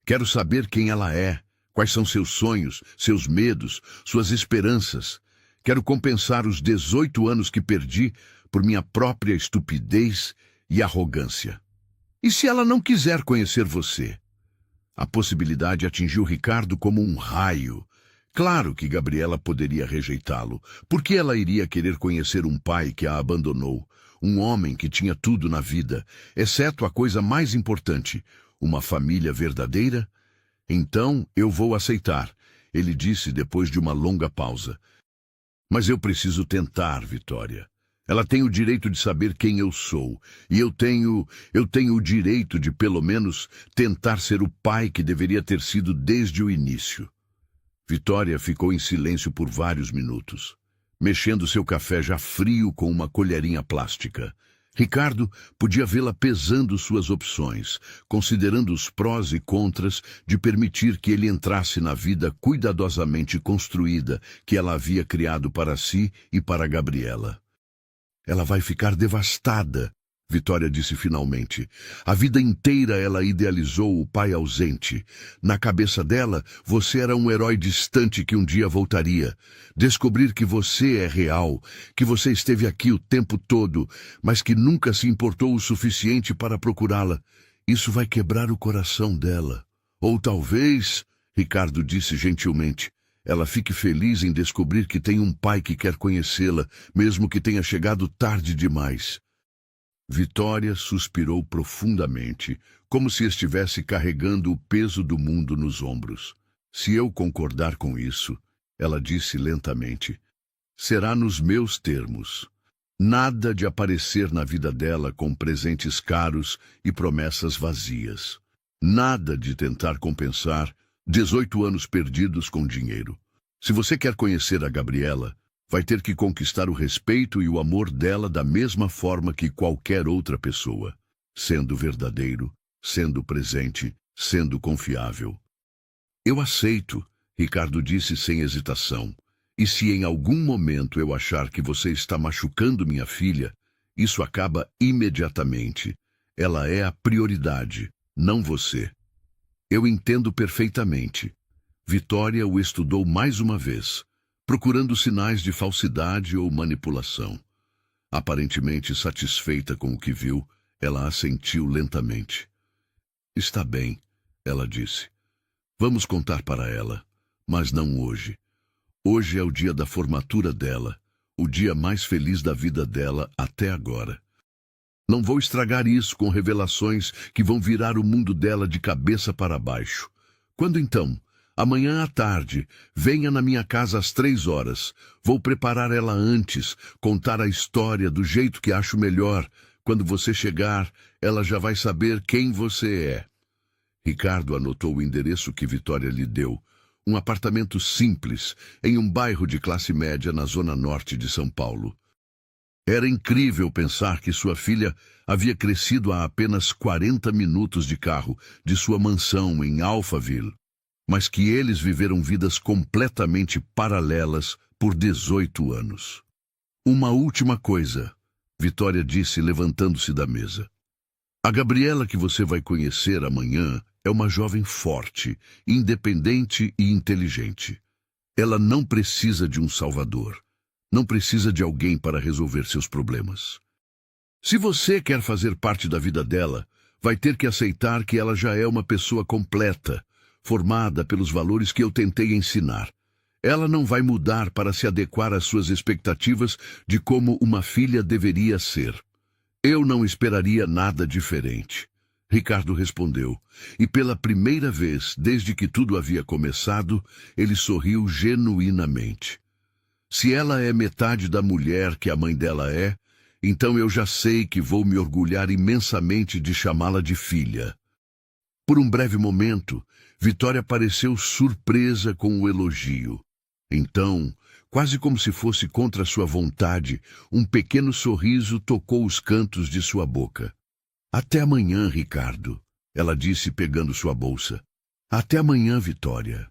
Speaker 1: Quero saber quem ela é, quais são seus sonhos, seus medos, suas esperanças. Quero compensar os 18 anos que perdi por minha própria estupidez e arrogância. E se ela não quiser conhecer você? A possibilidade atingiu Ricardo como um raio. Claro que Gabriela poderia rejeitá-lo. Por que ela iria querer conhecer um pai que a abandonou? Um homem que tinha tudo na vida, exceto a coisa mais importante, uma família verdadeira? Então eu vou aceitar, ele disse depois de uma longa pausa. Mas eu preciso tentar, Vitória. Ela tem o direito de saber quem eu sou, e eu tenho o direito de, pelo menos, tentar ser o pai que deveria ter sido desde o início. Vitória ficou em silêncio por vários minutos, mexendo seu café já frio com uma colherinha plástica. Ricardo podia vê-la pesando suas opções, considerando os prós e contras de permitir que ele entrasse na vida cuidadosamente construída que ela havia criado para si e para Gabriela. Ela vai ficar devastada, Vitória disse finalmente. A vida inteira ela idealizou o pai ausente. Na cabeça dela, você era um herói distante que um dia voltaria. Descobrir que você é real, que você esteve aqui o tempo todo, mas que nunca se importou o suficiente para procurá-la. Isso vai quebrar o coração dela. Ou talvez, Ricardo disse gentilmente, ela fique feliz em descobrir que tem um pai que quer conhecê-la, mesmo que tenha chegado tarde demais. Vitória suspirou profundamente, como se estivesse carregando o peso do mundo nos ombros. Se eu concordar com isso, ela disse lentamente, será nos meus termos. Nada de aparecer na vida dela com presentes caros e promessas vazias. Nada de tentar compensar 18 anos perdidos com dinheiro. Se você quer conhecer a Gabriela, vai ter que conquistar o respeito e o amor dela da mesma forma que qualquer outra pessoa, sendo verdadeiro, sendo presente, sendo confiável. Eu aceito, Ricardo disse sem hesitação. E se em algum momento eu achar que você está machucando minha filha, isso acaba imediatamente. Ela é a prioridade, não você. Eu entendo perfeitamente. Vitória o estudou mais uma vez, procurando sinais de falsidade ou manipulação. Aparentemente satisfeita com o que viu, ela assentiu lentamente. Está bem, ela disse. Vamos contar para ela, mas não hoje. Hoje é o dia da formatura dela, o dia mais feliz da vida dela até agora. Não vou estragar isso com revelações que vão virar o mundo dela de cabeça para baixo. Quando então? Amanhã à tarde, venha na minha casa às 3 horas. Vou preparar ela antes, contar a história do jeito que acho melhor. Quando você chegar, ela já vai saber quem você é. Ricardo anotou o endereço que Vitória lhe deu. Um apartamento simples, em um bairro de classe média na zona norte de São Paulo. Era incrível pensar que sua filha havia crescido a apenas 40 minutos de carro de sua mansão em Alphaville, mas que eles viveram vidas completamente paralelas por 18 anos. Uma última coisa, Vitória disse levantando-se da mesa. A Gabriela que você vai conhecer amanhã é uma jovem forte, independente e inteligente. Ela não precisa de um salvador. Não precisa de alguém para resolver seus problemas. Se você quer fazer parte da vida dela, vai ter que aceitar que ela já é uma pessoa completa, formada pelos valores que eu tentei ensinar. Ela não vai mudar para se adequar às suas expectativas de como uma filha deveria ser. Eu não esperaria nada diferente. Ricardo respondeu, e pela primeira vez desde que tudo havia começado, ele sorriu genuinamente. Se ela é metade da mulher que a mãe dela é, então eu já sei que vou me orgulhar imensamente de chamá-la de filha. Por um breve momento, Vitória pareceu surpresa com o elogio. Então, quase como se fosse contra sua vontade, um pequeno sorriso tocou os cantos de sua boca. Até amanhã, Ricardo, ela disse pegando sua bolsa. Até amanhã, Vitória.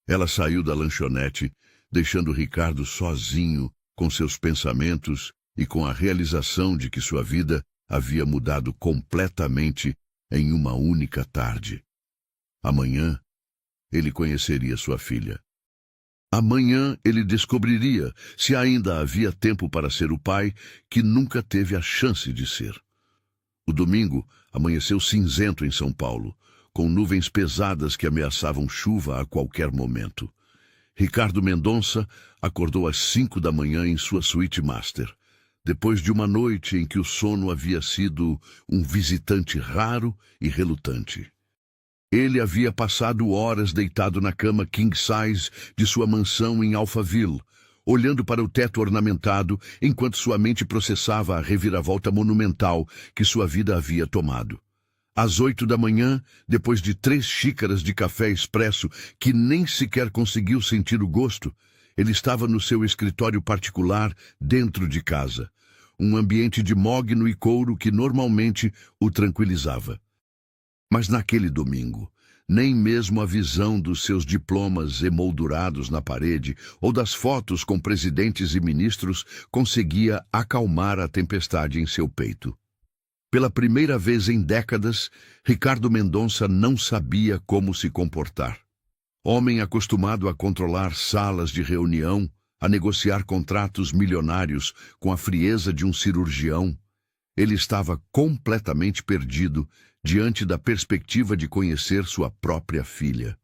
Speaker 1: Ela saiu da lanchonete, deixando Ricardo sozinho com seus pensamentos e com a realização de que sua vida havia mudado completamente em uma única tarde. Amanhã, ele conheceria sua filha. Amanhã ele descobriria se ainda havia tempo para ser o pai que nunca teve a chance de ser. O domingo amanheceu cinzento em São Paulo, com nuvens pesadas que ameaçavam chuva a qualquer momento. Ricardo Mendonça acordou às 5 da manhã em sua suíte master, depois de uma noite em que o sono havia sido um visitante raro e relutante. Ele havia passado horas deitado na cama king size de sua mansão em Alphaville, olhando para o teto ornamentado enquanto sua mente processava a reviravolta monumental que sua vida havia tomado. Às 8 da manhã, depois de 3 xícaras de café expresso que nem sequer conseguiu sentir o gosto, ele estava no seu escritório particular dentro de casa, um ambiente de mogno e couro que normalmente o tranquilizava. Mas naquele domingo, nem mesmo a visão dos seus diplomas emoldurados na parede ou das fotos com presidentes e ministros conseguia acalmar a tempestade em seu peito. Pela primeira vez em décadas, Ricardo Mendonça não sabia como se comportar. Homem acostumado a controlar salas de reunião, a negociar contratos milionários com a frieza de um cirurgião, ele estava completamente perdido diante da perspectiva de conhecer sua própria filha.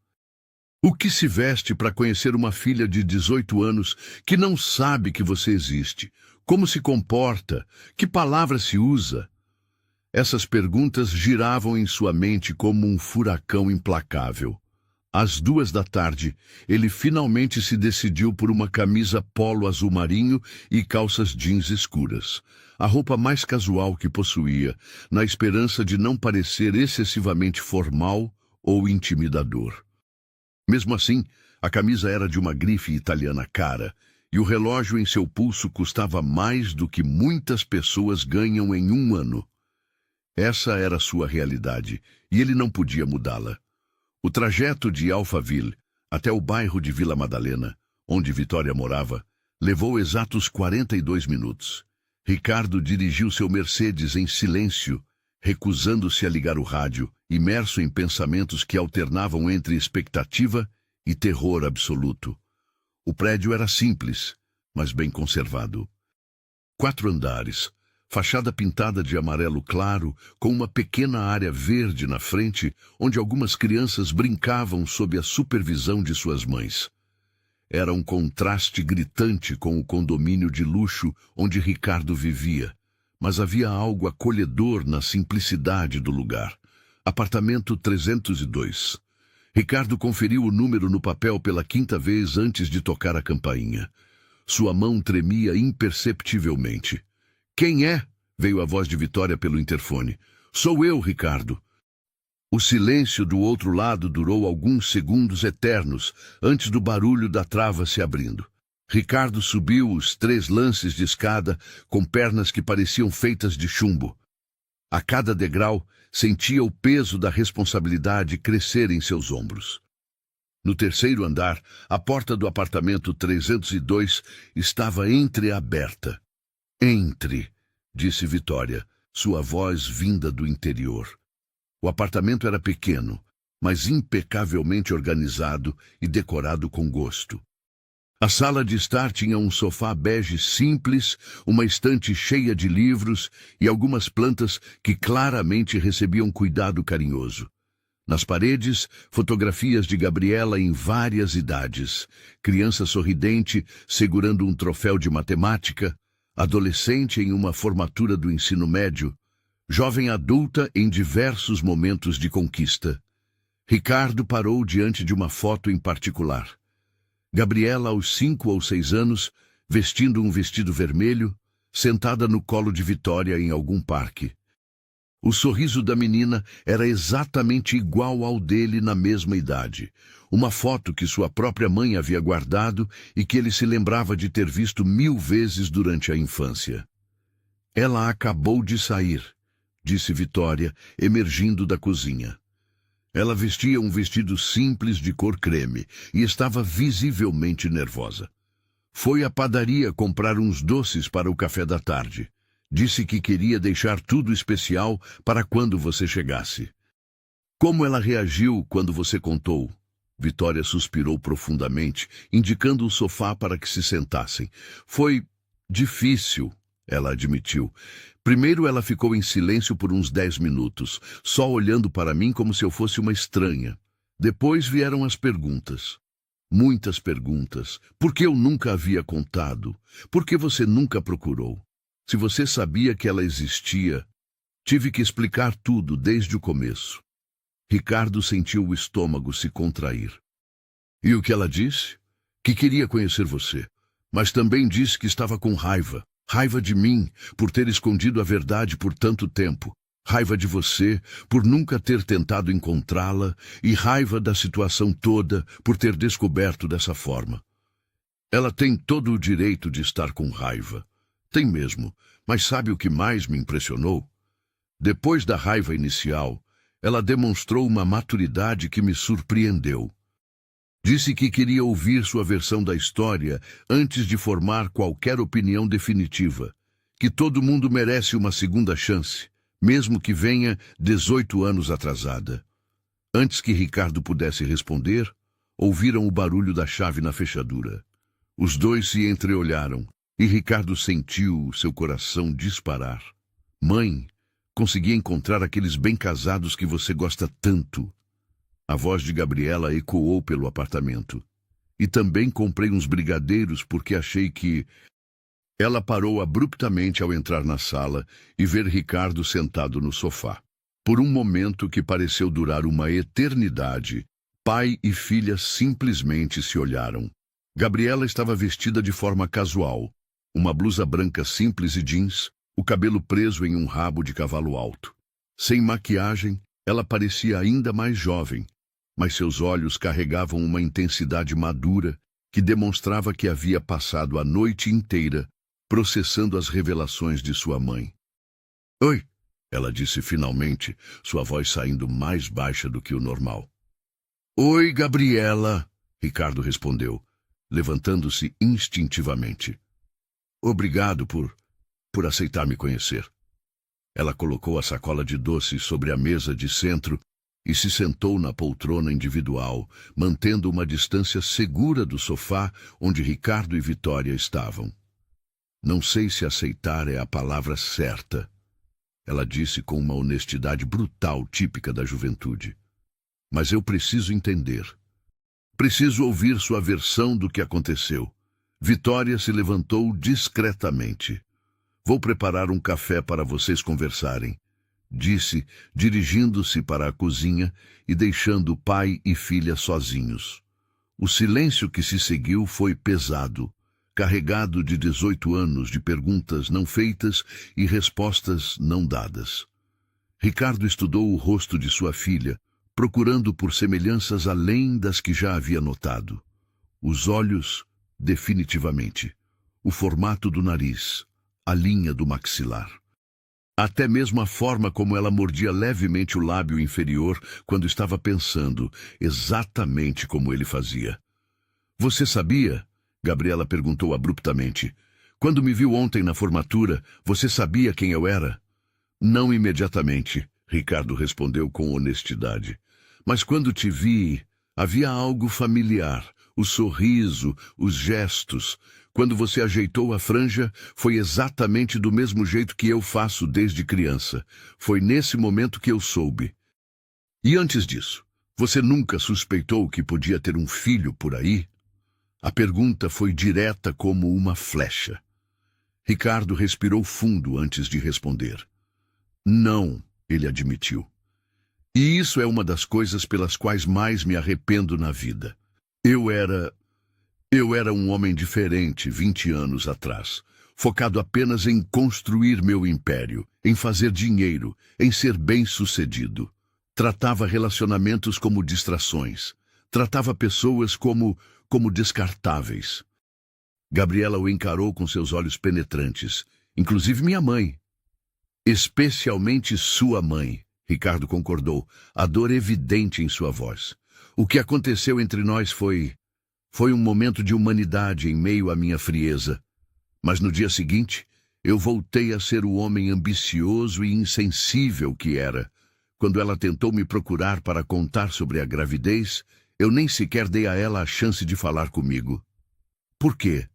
Speaker 1: O que se veste para conhecer uma filha de 18 anos que não sabe que você existe? Como se comporta? Que palavra se usa? Essas perguntas giravam em sua mente como um furacão implacável. Às 2 da tarde, ele finalmente se decidiu por uma camisa polo azul marinho e calças jeans escuras, a roupa mais casual que possuía, na esperança de não parecer excessivamente formal ou intimidador. Mesmo assim, a camisa era de uma grife italiana cara, e o relógio em seu pulso custava mais do que muitas pessoas ganham em um ano. Essa era sua realidade, e ele não podia mudá-la. O trajeto de Alphaville até o bairro de Vila Madalena, onde Vitória morava, levou exatos 42 minutos. Ricardo dirigiu seu Mercedes em silêncio, recusando-se a ligar o rádio, imerso em pensamentos que alternavam entre expectativa e terror absoluto. O prédio era simples, mas bem conservado. 4 andares, fachada pintada de amarelo claro, com uma pequena área verde na frente, onde algumas crianças brincavam sob a supervisão de suas mães. Era um contraste gritante com o condomínio de luxo onde Ricardo vivia, mas havia algo acolhedor na simplicidade do lugar. Apartamento 302. Ricardo conferiu o número no papel pela 5ª vez antes de tocar a campainha. Sua mão tremia imperceptivelmente. "Quem é?" veio a voz de Vitória pelo interfone. "Sou eu, Ricardo." O silêncio do outro lado durou alguns segundos eternos, antes do barulho da trava se abrindo. Ricardo subiu os 3 lances de escada, com pernas que pareciam feitas de chumbo. A cada degrau, sentia o peso da responsabilidade crescer em seus ombros. No 3º andar, a porta do apartamento 302 estava entreaberta. "Entre", disse Vitória, sua voz vinda do interior. O apartamento era pequeno, mas impecavelmente organizado e decorado com gosto. A sala de estar tinha um sofá bege simples, uma estante cheia de livros e algumas plantas que claramente recebiam cuidado carinhoso. Nas paredes, fotografias de Gabriela em várias idades, criança sorridente segurando um troféu de matemática, adolescente em uma formatura do ensino médio, jovem adulta em diversos momentos de conquista. Ricardo parou diante de uma foto em particular. Gabriela, aos 5 ou 6 anos, vestindo um vestido vermelho, sentada no colo de Vitória em algum parque. O sorriso da menina era exatamente igual ao dele na mesma idade. Uma foto que sua própria mãe havia guardado e que ele se lembrava de ter visto 1000 vezes durante a infância. "Ela acabou de sair", disse Vitória, emergindo da cozinha. Ela vestia um vestido simples de cor creme e estava visivelmente nervosa. "Foi à padaria comprar uns doces para o café da tarde. Disse que queria deixar tudo especial para quando você chegasse." "Como ela reagiu quando você contou?" Vitória suspirou profundamente, indicando o sofá para que se sentassem. "Foi difícil", ela admitiu. "Primeiro ela ficou em silêncio por uns 10 minutos, só olhando para mim como se eu fosse uma estranha. Depois vieram as perguntas. Muitas perguntas. Por que eu nunca havia contado? Por que você nunca procurou? Se você sabia que ela existia, tive que explicar tudo desde o começo." Ricardo sentiu o estômago se contrair. E o que ela disse? Que queria conhecer você, mas também disse que estava com raiva. Raiva de mim, por ter escondido a verdade por tanto tempo. Raiva de você, por nunca ter tentado encontrá-la, e raiva da situação toda, por ter descoberto dessa forma. Ela tem todo o direito de estar com raiva. Tem mesmo, mas sabe o que mais me impressionou? Depois da raiva inicial, ela demonstrou uma maturidade que me surpreendeu. Disse que queria ouvir sua versão da história antes de formar qualquer opinião definitiva, que todo mundo merece uma segunda chance, mesmo que venha 18 anos atrasada. Antes que Ricardo pudesse responder, ouviram o barulho da chave na fechadura. Os dois se entreolharam, e Ricardo sentiu seu coração disparar. Mãe, consegui encontrar aqueles bem-casados que você gosta tanto. A voz de Gabriela ecoou pelo apartamento. E também comprei uns brigadeiros porque achei que... Ela parou abruptamente ao entrar na sala e ver Ricardo sentado no sofá. Por um momento que pareceu durar uma eternidade, pai e filha simplesmente se olharam. Gabriela estava vestida de forma casual, uma blusa branca simples e jeans, o cabelo preso em um rabo de cavalo alto. Sem maquiagem, ela parecia ainda mais jovem, mas seus olhos carregavam uma intensidade madura que demonstrava que havia passado a noite inteira processando as revelações de sua mãe. Oi, ela disse finalmente, sua voz saindo mais baixa do que o normal. Oi, Gabriela, Ricardo respondeu, levantando-se instintivamente. Obrigado por aceitar me conhecer. Ela colocou a sacola de doces sobre a mesa de centro e se sentou na poltrona individual, mantendo uma distância segura do sofá onde Ricardo e Vitória estavam. Não sei se aceitar é a palavra certa, ela disse com uma honestidade brutal típica da juventude. Mas eu preciso entender. Preciso ouvir sua versão do que aconteceu. Vitória se levantou discretamente. Vou preparar um café para vocês conversarem, disse, dirigindo-se para a cozinha e deixando pai e filha sozinhos. O silêncio que se seguiu foi pesado, carregado de 18 anos de perguntas não feitas e respostas não dadas. Ricardo estudou o rosto de sua filha, procurando por semelhanças além das que já havia notado. Os olhos, definitivamente. O formato do nariz, a linha do maxilar. Até mesmo a forma como ela mordia levemente o lábio inferior quando estava pensando, exatamente como ele fazia. Você sabia? Gabriela perguntou abruptamente. Quando me viu ontem na formatura, você sabia quem eu era? Não imediatamente, Ricardo respondeu com honestidade. Mas quando te vi, havia algo familiar. O sorriso, os gestos. Quando você ajeitou a franja, foi exatamente do mesmo jeito que eu faço desde criança. Foi nesse momento que eu soube. E antes disso, você nunca suspeitou que podia ter um filho por aí? A pergunta foi direta como uma flecha. Ricardo respirou fundo antes de responder. Não, ele admitiu. E isso é uma das coisas pelas quais mais me arrependo na vida. Eu era um homem diferente 20 anos atrás, focado apenas em construir meu império, em fazer dinheiro, em ser bem-sucedido. Tratava relacionamentos como distrações. Tratava pessoas como descartáveis. Gabriela o encarou com seus olhos penetrantes, inclusive minha mãe. Especialmente sua mãe, Ricardo concordou, a dor evidente em sua voz. O que aconteceu entre nós foi um momento de humanidade em meio à minha frieza. Mas no dia seguinte, eu voltei a ser o homem ambicioso e insensível que era. Quando ela tentou me procurar para contar sobre a gravidez, eu nem sequer dei a ela a chance de falar comigo. Por quê?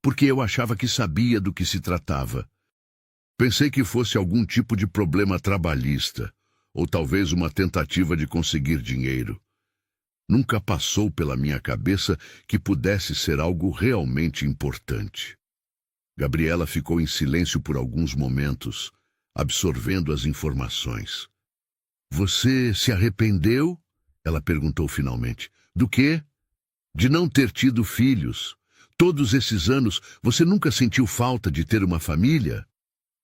Speaker 1: Porque eu achava que sabia do que se tratava. Pensei que fosse algum tipo de problema trabalhista, ou talvez uma tentativa de conseguir dinheiro. Nunca passou pela minha cabeça que pudesse ser algo realmente importante. Gabriela ficou em silêncio por alguns momentos, absorvendo as informações. Você se arrependeu? Ela perguntou finalmente. Do quê? De não ter tido filhos. Todos esses anos, você nunca sentiu falta de ter uma família?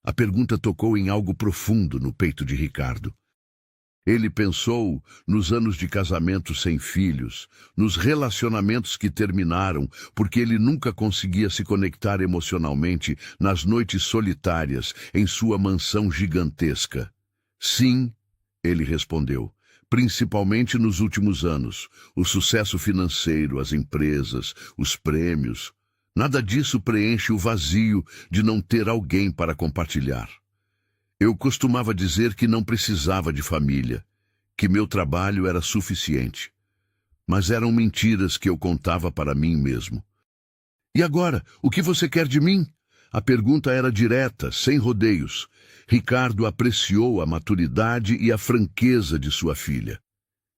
Speaker 1: A pergunta tocou em algo profundo no peito de Ricardo. Ele pensou nos anos de casamento sem filhos, nos relacionamentos que terminaram porque ele nunca conseguia se conectar emocionalmente nas noites solitárias em sua mansão gigantesca. Sim, ele respondeu, principalmente nos últimos anos. O sucesso financeiro, as empresas, os prêmios. Nada disso preenche o vazio de não ter alguém para compartilhar. Eu costumava dizer que não precisava de família, que meu trabalho era suficiente. Mas eram mentiras que eu contava para mim mesmo. E agora, o que você quer de mim? A pergunta era direta, sem rodeios. Ricardo apreciou a maturidade e a franqueza de sua filha.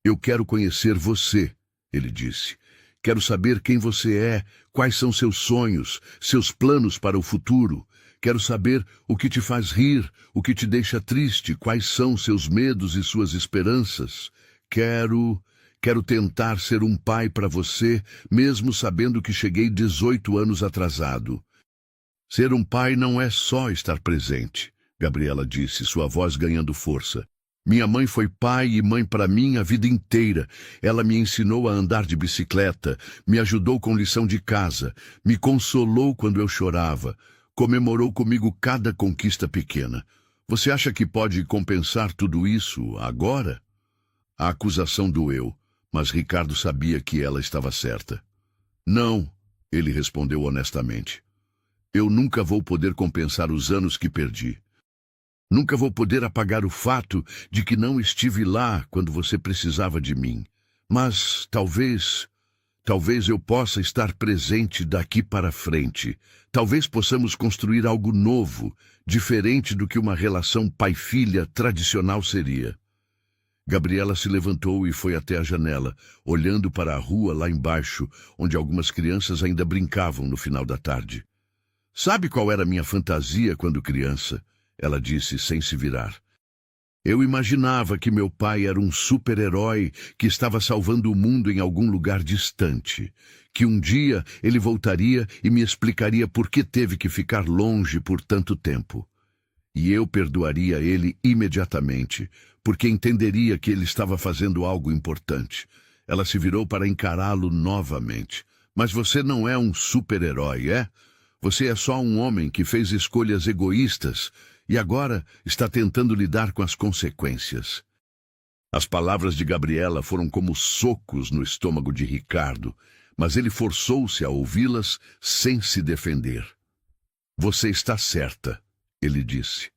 Speaker 1: Eu quero conhecer você, ele disse. Quero saber quem você é, quais são seus sonhos, seus planos para o futuro. Quero saber o que te faz rir, o que te deixa triste, quais são seus medos e suas esperanças. Quero tentar ser um pai para você, mesmo sabendo que cheguei 18 anos atrasado. Ser um pai não é só estar presente, Gabriela disse, sua voz ganhando força. Minha mãe foi pai e mãe para mim a vida inteira. Ela me ensinou a andar de bicicleta, me ajudou com lição de casa, me consolou quando eu chorava, comemorou comigo cada conquista pequena. Você acha que pode compensar tudo isso agora? A acusação doeu, mas Ricardo sabia que ela estava certa. Não, ele respondeu honestamente. Eu nunca vou poder compensar os anos que perdi. Nunca vou poder apagar o fato de que não estive lá quando você precisava de mim. Mas talvez eu possa estar presente daqui para frente. Talvez possamos construir algo novo, diferente do que uma relação pai-filha tradicional seria. Gabriela se levantou e foi até a janela, olhando para a rua lá embaixo, onde algumas crianças ainda brincavam no final da tarde. Sabe qual era a minha fantasia quando criança? Ela disse sem se virar. Eu imaginava que meu pai era um super-herói que estava salvando o mundo em algum lugar distante, que um dia ele voltaria e me explicaria por que teve que ficar longe por tanto tempo. E eu perdoaria ele imediatamente, porque entenderia que ele estava fazendo algo importante. Ela se virou para encará-lo novamente. Mas você não é um super-herói, é? Você é só um homem que fez escolhas egoístas e agora está tentando lidar com as consequências. As palavras de Gabriela foram como socos no estômago de Ricardo, mas ele forçou-se a ouvi-las sem se defender. Você está certa, ele disse.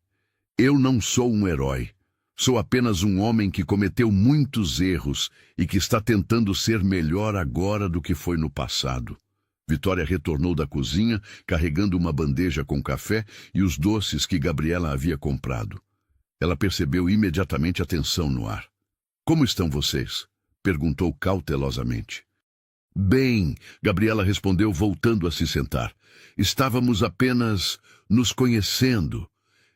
Speaker 1: Eu não sou um herói. Sou apenas um homem que cometeu muitos erros e que está tentando ser melhor agora do que foi no passado. Vitória retornou da cozinha, carregando uma bandeja com café e os doces que Gabriela havia comprado. Ela percebeu imediatamente a tensão no ar. Como estão vocês? Perguntou cautelosamente. Bem, Gabriela respondeu, voltando a se sentar. Estávamos apenas nos conhecendo.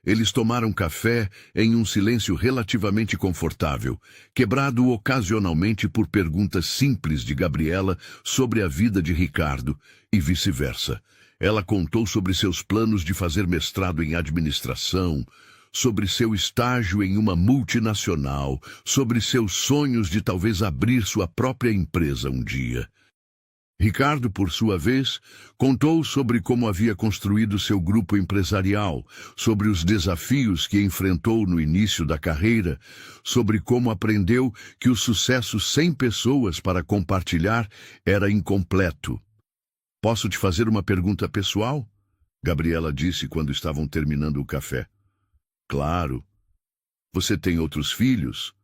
Speaker 1: Eles tomaram café em um silêncio relativamente confortável, quebrado ocasionalmente por perguntas simples de Gabriela sobre a vida de Ricardo e vice-versa. Ela contou sobre seus planos de fazer mestrado em administração, sobre seu estágio em uma multinacional, sobre seus sonhos de talvez abrir sua própria empresa um dia. Ricardo, por sua vez, contou sobre como havia construído seu grupo empresarial, sobre os desafios que enfrentou no início da carreira, sobre como aprendeu que o sucesso sem pessoas para compartilhar era incompleto. Posso te fazer uma pergunta pessoal? Gabriela disse quando estavam terminando o café. Claro. Você tem outros filhos?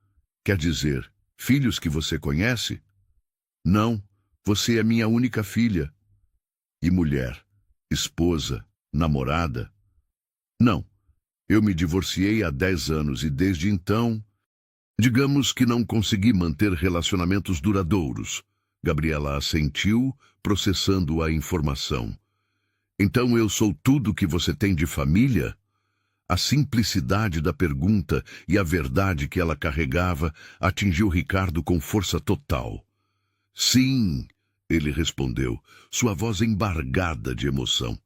Speaker 1: Quer dizer, filhos que você conhece? Não. Você é minha única filha. E mulher, esposa, namorada? Não. Eu me divorciei há 10 anos e desde então, digamos que não consegui manter relacionamentos duradouros. Gabriela assentiu, processando a informação. Então eu sou tudo que você tem de família? A simplicidade da pergunta e a verdade que ela carregava atingiu Ricardo com força total. Sim, ele respondeu, sua voz embargada de emoção.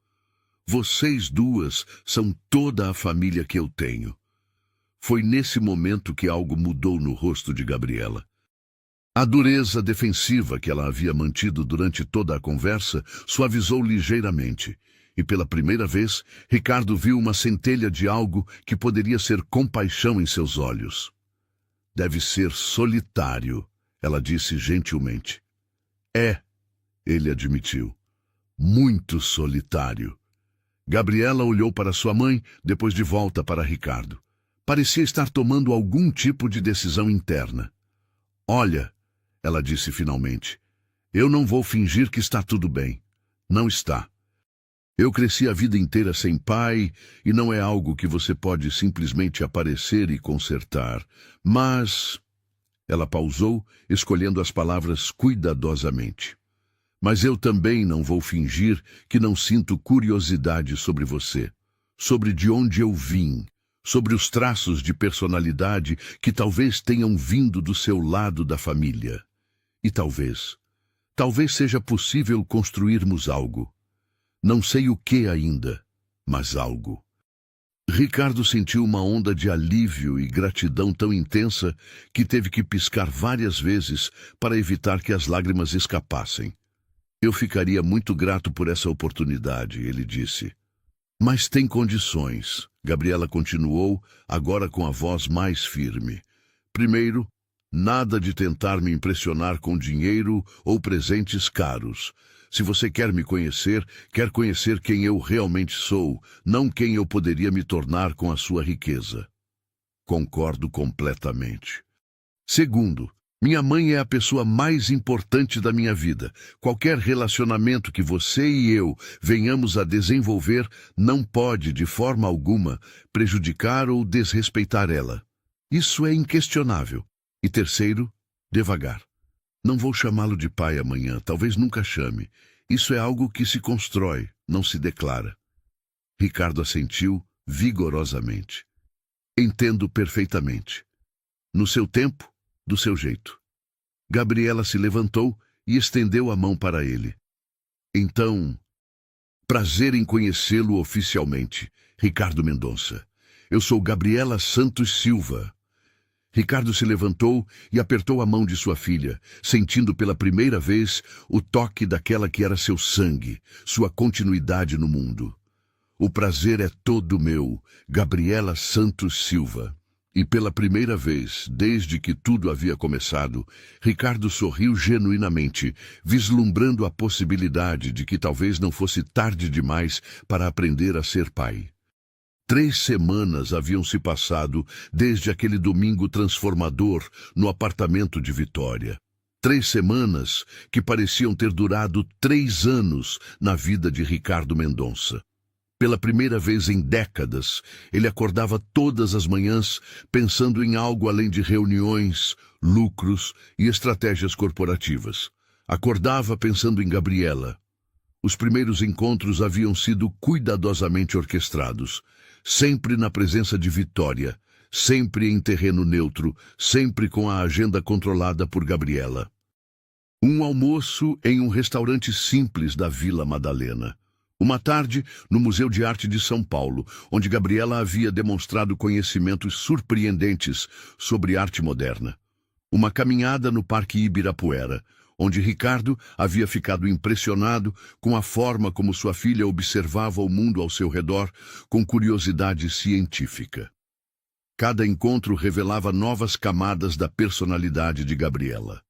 Speaker 1: Vocês duas são toda a família que eu tenho. Foi nesse momento que algo mudou no rosto de Gabriela. A dureza defensiva que ela havia mantido durante toda a conversa suavizou ligeiramente, e pela primeira vez, Ricardo viu uma centelha de algo que poderia ser compaixão em seus olhos. Deve ser solitário, ela disse gentilmente. É, ele admitiu. Muito solitário. Gabriela olhou para sua mãe, depois de volta para Ricardo. Parecia estar tomando algum tipo de decisão interna. Olha, ela disse finalmente, eu não vou fingir que está tudo bem. Não está. Eu cresci a vida inteira sem pai e não é algo que você pode simplesmente aparecer e consertar. Mas... Ela pausou, escolhendo as palavras cuidadosamente. Mas eu também não vou fingir que não sinto curiosidade sobre você, sobre de onde eu vim, sobre os traços de personalidade que talvez tenham vindo do seu lado da família. E talvez seja possível construirmos algo. Não sei o que ainda, mas algo. Ricardo sentiu uma onda de alívio e gratidão tão intensa que teve que piscar várias vezes para evitar que as lágrimas escapassem. Eu ficaria muito grato por essa oportunidade, ele disse. Mas tem condições, Gabriela continuou, agora com a voz mais firme. Primeiro, nada de tentar me impressionar com dinheiro ou presentes caros. Se você quer me conhecer, quer conhecer quem eu realmente sou, não quem eu poderia me tornar com a sua riqueza. Concordo completamente. Segundo, minha mãe é a pessoa mais importante da minha vida. Qualquer relacionamento que você e eu venhamos a desenvolver não pode, de forma alguma, prejudicar ou desrespeitar ela. Isso é inquestionável. E terceiro, devagar. Não vou chamá-lo de pai amanhã, talvez nunca chame. Isso é algo que se constrói, não se declara. Ricardo assentiu vigorosamente. Entendo perfeitamente. No seu tempo, do seu jeito. Gabriela se levantou e estendeu a mão para ele. Então, prazer em conhecê-lo oficialmente, Ricardo Mendonça. Eu sou Gabriela Santos Silva. Ricardo se levantou e apertou a mão de sua filha, sentindo pela primeira vez o toque daquela que era seu sangue, sua continuidade no mundo. O prazer é todo meu, Gabriela Santos Silva. E pela primeira vez, desde que tudo havia começado, Ricardo sorriu genuinamente, vislumbrando a possibilidade de que talvez não fosse tarde demais para aprender a ser pai. 3 semanas haviam se passado desde aquele domingo transformador no apartamento de Vitória. 3 semanas que pareciam ter durado 3 anos na vida de Ricardo Mendonça. Pela primeira vez em décadas, ele acordava todas as manhãs pensando em algo além de reuniões, lucros e estratégias corporativas. Acordava pensando em Gabriela. Os primeiros encontros haviam sido cuidadosamente orquestrados. Sempre na presença de Vitória, sempre em terreno neutro, sempre com a agenda controlada por Gabriela. Um almoço em um restaurante simples da Vila Madalena. Uma tarde no Museu de Arte de São Paulo, onde Gabriela havia demonstrado conhecimentos surpreendentes sobre arte moderna. Uma caminhada no Parque Ibirapuera, onde Ricardo havia ficado impressionado com a forma como sua filha observava o mundo ao seu redor com curiosidade científica. Cada encontro revelava novas camadas da personalidade de Gabriela.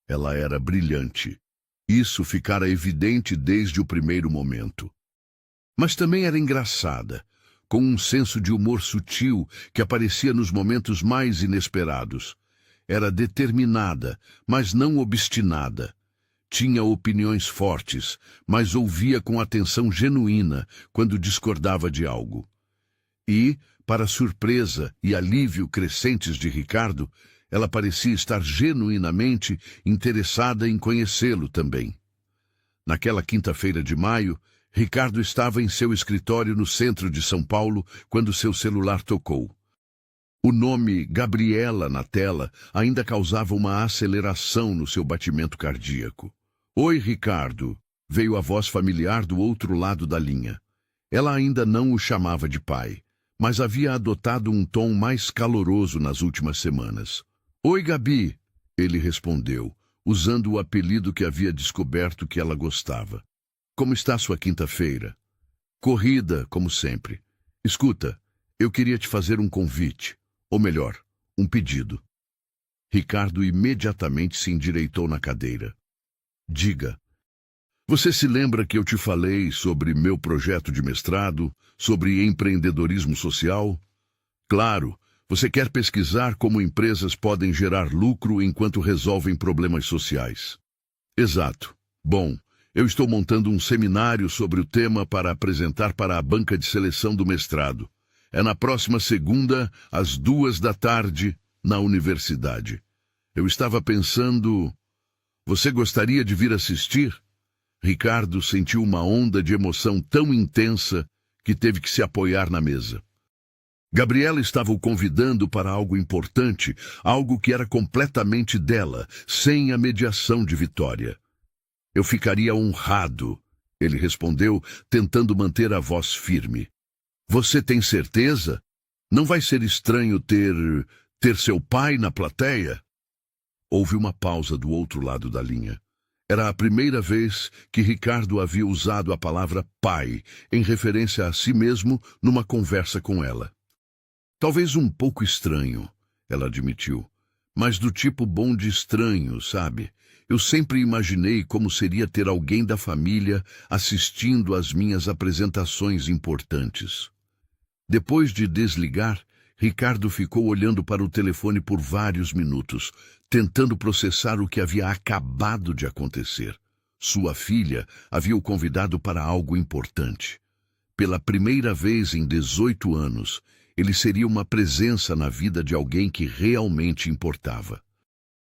Speaker 1: Ela era brilhante. Isso ficara evidente desde o primeiro momento. Mas também era engraçada, com um senso de humor sutil que aparecia nos momentos mais inesperados. Era determinada, mas não obstinada. Tinha opiniões fortes, mas ouvia com atenção genuína quando discordava de algo. E, para surpresa e alívio crescentes de Ricardo, ela parecia estar genuinamente interessada em conhecê-lo também. Naquela quinta-feira de maio, Ricardo estava em seu escritório no centro de São Paulo quando seu celular tocou. O nome Gabriela na tela ainda causava uma aceleração no seu batimento cardíaco. Oi, Ricardo, veio a voz familiar do outro lado da linha. Ela ainda não o chamava de pai, mas havia adotado um tom mais caloroso nas últimas semanas. Oi, Gabi, ele respondeu, usando o apelido que havia descoberto que ela gostava. Como está sua quinta-feira? Corrida, como sempre. Escuta, eu queria te fazer um convite. Ou melhor, um pedido. Ricardo imediatamente se endireitou na cadeira. Diga. Você se lembra que eu te falei sobre meu projeto de mestrado, sobre empreendedorismo social? Claro, você quer pesquisar como empresas podem gerar lucro enquanto resolvem problemas sociais. Exato. Bom, eu estou montando um seminário sobre o tema para apresentar para a banca de seleção do mestrado. É na próxima segunda, às 14h, na universidade. Eu estava pensando... Você gostaria de vir assistir? Ricardo sentiu uma onda de emoção tão intensa que teve que se apoiar na mesa. Gabriela estava o convidando para algo importante, algo que era completamente dela, sem a mediação de Vitória. Eu ficaria honrado, ele respondeu, tentando manter a voz firme. Você tem certeza? Não vai ser estranho ter seu pai na plateia? Houve uma pausa do outro lado da linha. Era a primeira vez que Ricardo havia usado a palavra pai em referência a si mesmo numa conversa com ela. Talvez um pouco estranho, ela admitiu, mas do tipo bom de estranho, sabe? Eu sempre imaginei como seria ter alguém da família assistindo às minhas apresentações importantes. Depois de desligar, Ricardo ficou olhando para o telefone por vários minutos, tentando processar o que havia acabado de acontecer. Sua filha havia o convidado para algo importante. Pela primeira vez em 18 anos, ele seria uma presença na vida de alguém que realmente importava.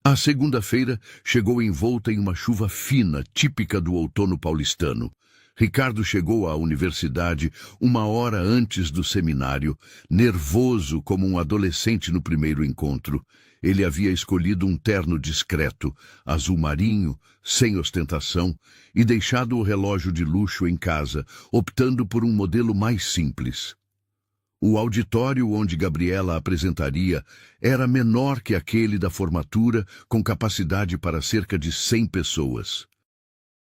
Speaker 1: A segunda-feira chegou envolta em uma chuva fina, típica do outono paulistano. Ricardo chegou à universidade 1 hora antes do seminário, nervoso como um adolescente no primeiro encontro. Ele havia escolhido um terno discreto, azul marinho, sem ostentação, e deixado o relógio de luxo em casa, optando por um modelo mais simples. O auditório onde Gabriela apresentaria era menor que aquele da formatura, com capacidade para cerca de 100 pessoas.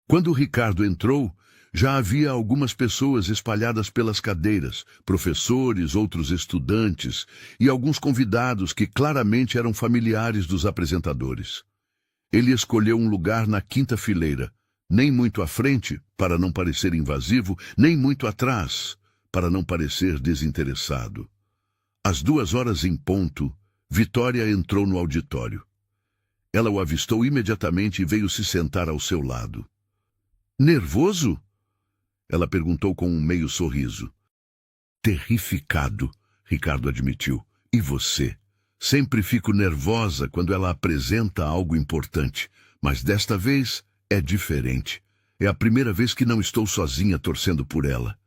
Speaker 1: Quando Ricardo entrou, já havia algumas pessoas espalhadas pelas cadeiras, professores, outros estudantes e alguns convidados que claramente eram familiares dos apresentadores. Ele escolheu um lugar na quinta fileira, nem muito à frente, para não parecer invasivo, nem muito atrás, para não parecer desinteressado. Às 2h em ponto, Vitória entrou no auditório. Ela o avistou imediatamente e veio se sentar ao seu lado. Nervoso? Ela perguntou com um meio sorriso. Terrificado, Ricardo admitiu. E você? Sempre fico nervosa quando ela apresenta algo importante, mas desta vez é diferente. É a primeira vez que não estou sozinha torcendo por ela.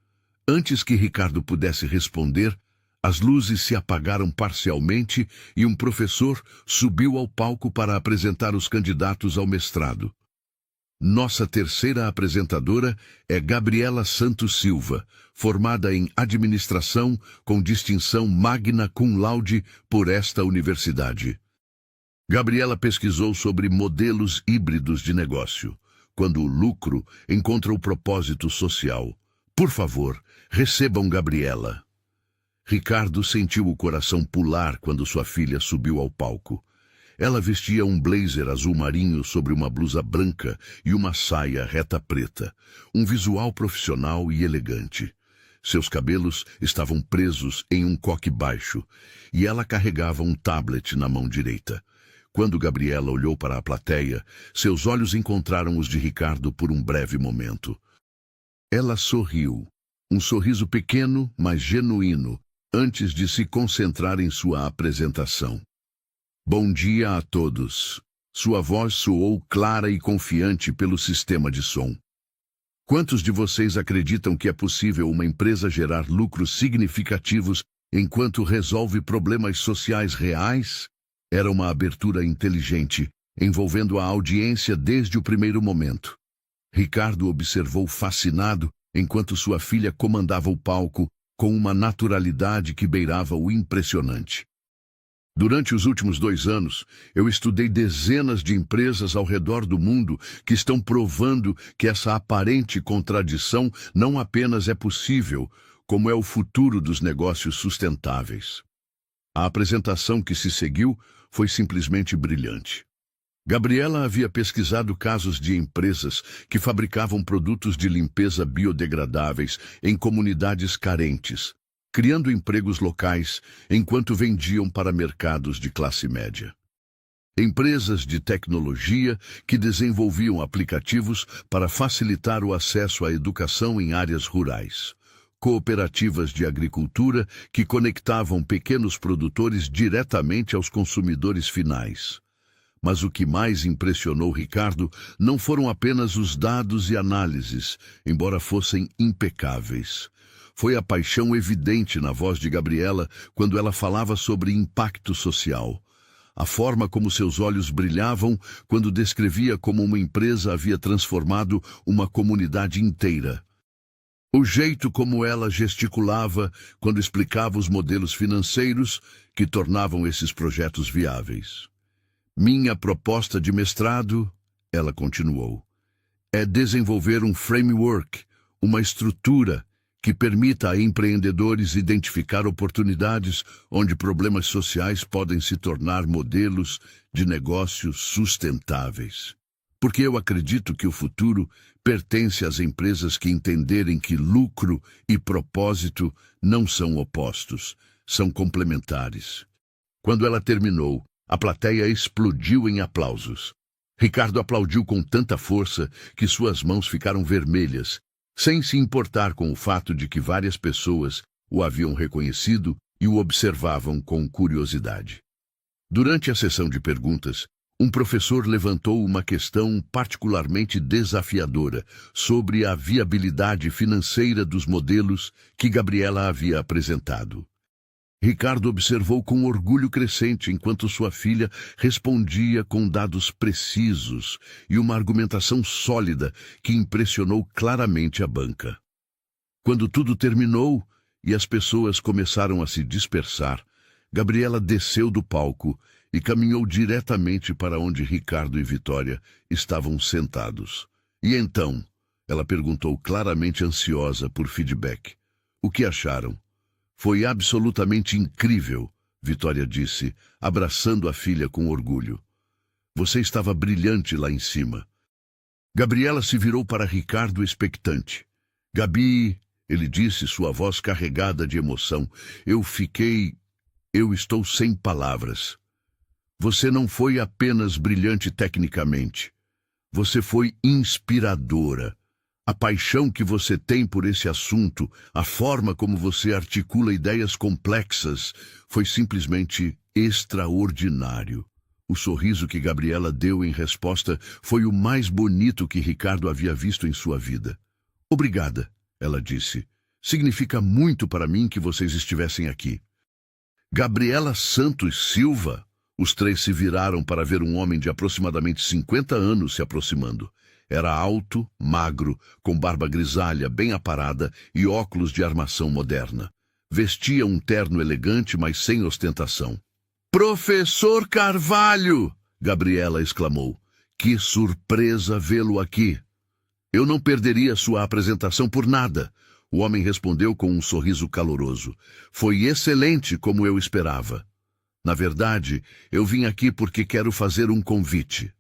Speaker 1: Antes que Ricardo pudesse responder, as luzes se apagaram parcialmente e um professor subiu ao palco para apresentar os candidatos ao mestrado. Nossa terceira apresentadora é Gabriela Santos Silva, formada em administração com distinção magna cum laude por esta universidade. Gabriela pesquisou sobre modelos híbridos de negócio, quando o lucro encontra o propósito social. Por favor, recebam Gabriela. Ricardo sentiu o coração pular quando sua filha subiu ao palco. Ela vestia um blazer azul marinho sobre uma blusa branca e uma saia reta preta, um visual profissional e elegante. Seus cabelos estavam presos em um coque baixo e ela carregava um tablet na mão direita. Quando Gabriela olhou para a plateia, seus olhos encontraram os de Ricardo por um breve momento. Ela sorriu, um sorriso pequeno, mas genuíno, antes de se concentrar em sua apresentação. Bom dia a todos. Sua voz soou clara e confiante pelo sistema de som. Quantos de vocês acreditam que é possível uma empresa gerar lucros significativos enquanto resolve problemas sociais reais? Era uma abertura inteligente, envolvendo a audiência desde o primeiro momento. Ricardo observou fascinado enquanto sua filha comandava o palco com uma naturalidade que beirava o impressionante. Durante os últimos 2 anos, eu estudei dezenas de empresas ao redor do mundo que estão provando que essa aparente contradição não apenas é possível, como é o futuro dos negócios sustentáveis. A apresentação que se seguiu foi simplesmente brilhante. Gabriela havia pesquisado casos de empresas que fabricavam produtos de limpeza biodegradáveis em comunidades carentes, criando empregos locais enquanto vendiam para mercados de classe média. Empresas de tecnologia que desenvolviam aplicativos para facilitar o acesso à educação em áreas rurais. Cooperativas de agricultura que conectavam pequenos produtores diretamente aos consumidores finais. Mas o que mais impressionou Ricardo não foram apenas os dados e análises, embora fossem impecáveis. Foi a paixão evidente na voz de Gabriela quando ela falava sobre impacto social. A forma como seus olhos brilhavam quando descrevia como uma empresa havia transformado uma comunidade inteira. O jeito como ela gesticulava quando explicava os modelos financeiros que tornavam esses projetos viáveis. Minha proposta de mestrado, ela continuou, é desenvolver um framework, uma estrutura que permita a empreendedores identificar oportunidades onde problemas sociais podem se tornar modelos de negócios sustentáveis. Porque eu acredito que o futuro pertence às empresas que entenderem que lucro e propósito não são opostos, são complementares. Quando ela terminou, a plateia explodiu em aplausos. Ricardo aplaudiu com tanta força que suas mãos ficaram vermelhas, sem se importar com o fato de que várias pessoas o haviam reconhecido e o observavam com curiosidade. Durante a sessão de perguntas, um professor levantou uma questão particularmente desafiadora sobre a viabilidade financeira dos modelos que Gabriela havia apresentado. Ricardo observou com orgulho crescente enquanto sua filha respondia com dados precisos e uma argumentação sólida que impressionou claramente a banca. Quando tudo terminou e as pessoas começaram a se dispersar, Gabriela desceu do palco e caminhou diretamente para onde Ricardo e Vitória estavam sentados. E então, ela perguntou claramente ansiosa por feedback. O que acharam? Foi absolutamente incrível, Vitória disse, abraçando a filha com orgulho. Você estava brilhante lá em cima. Gabriela se virou para Ricardo expectante. Gabi, ele disse, sua voz carregada de emoção, eu estou sem palavras. Você não foi apenas brilhante tecnicamente. Você foi inspiradora. A paixão que você tem por esse assunto, a forma como você articula ideias complexas, foi simplesmente extraordinário. O sorriso que Gabriela deu em resposta foi o mais bonito que Ricardo havia visto em sua vida. Obrigada, ela disse. Significa muito para mim que vocês estivessem aqui. Gabriela Santos Silva? Os três se viraram para ver um homem de aproximadamente 50 anos se aproximando. Era alto, magro, com barba grisalha bem aparada e óculos de armação moderna. Vestia um terno elegante, mas sem ostentação. Professor Carvalho! Gabriela exclamou. Que surpresa vê-lo aqui! Eu não perderia sua apresentação por nada. O homem respondeu com um sorriso caloroso. Foi excelente como eu esperava. Na verdade, eu vim aqui porque quero fazer um convite.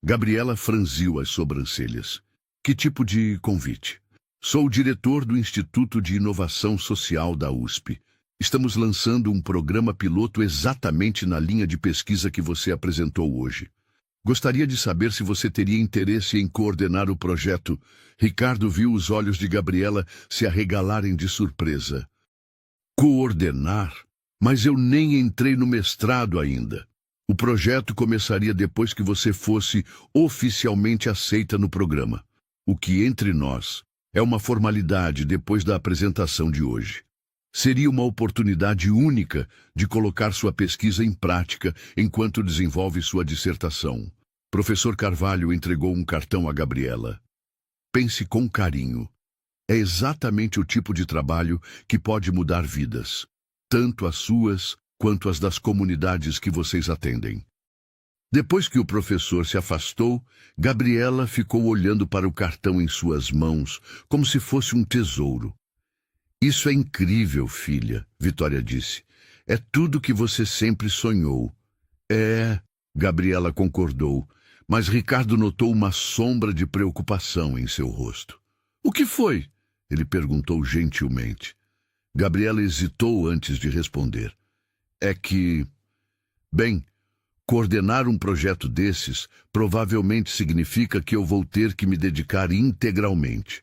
Speaker 1: Gabriela franziu as sobrancelhas. Que tipo de convite? Sou o diretor do Instituto de Inovação Social da USP. Estamos lançando um programa piloto exatamente na linha de pesquisa que você apresentou hoje. Gostaria de saber se você teria interesse em coordenar o projeto. Ricardo viu os olhos de Gabriela se arregalarem de surpresa. Coordenar? Mas eu nem entrei no mestrado ainda. O projeto começaria depois que você fosse oficialmente aceita no programa. O que entre nós é uma formalidade depois da apresentação de hoje. Seria uma oportunidade única de colocar sua pesquisa em prática enquanto desenvolve sua dissertação. Professor Carvalho entregou um cartão a Gabriela. Pense com carinho. É exatamente o tipo de trabalho que pode mudar vidas, tanto as suas quanto as das comunidades que vocês atendem. Depois que o professor se afastou, Gabriela ficou olhando para o cartão em suas mãos, como se fosse um tesouro. Isso é incrível, filha, Vitória disse. É tudo que você sempre sonhou. Gabriela concordou, mas Ricardo notou uma sombra de preocupação em seu rosto. O que foi? Ele perguntou gentilmente. Gabriela hesitou antes de responder. É que... Bem, coordenar um projeto desses provavelmente significa que eu vou ter que me dedicar integralmente.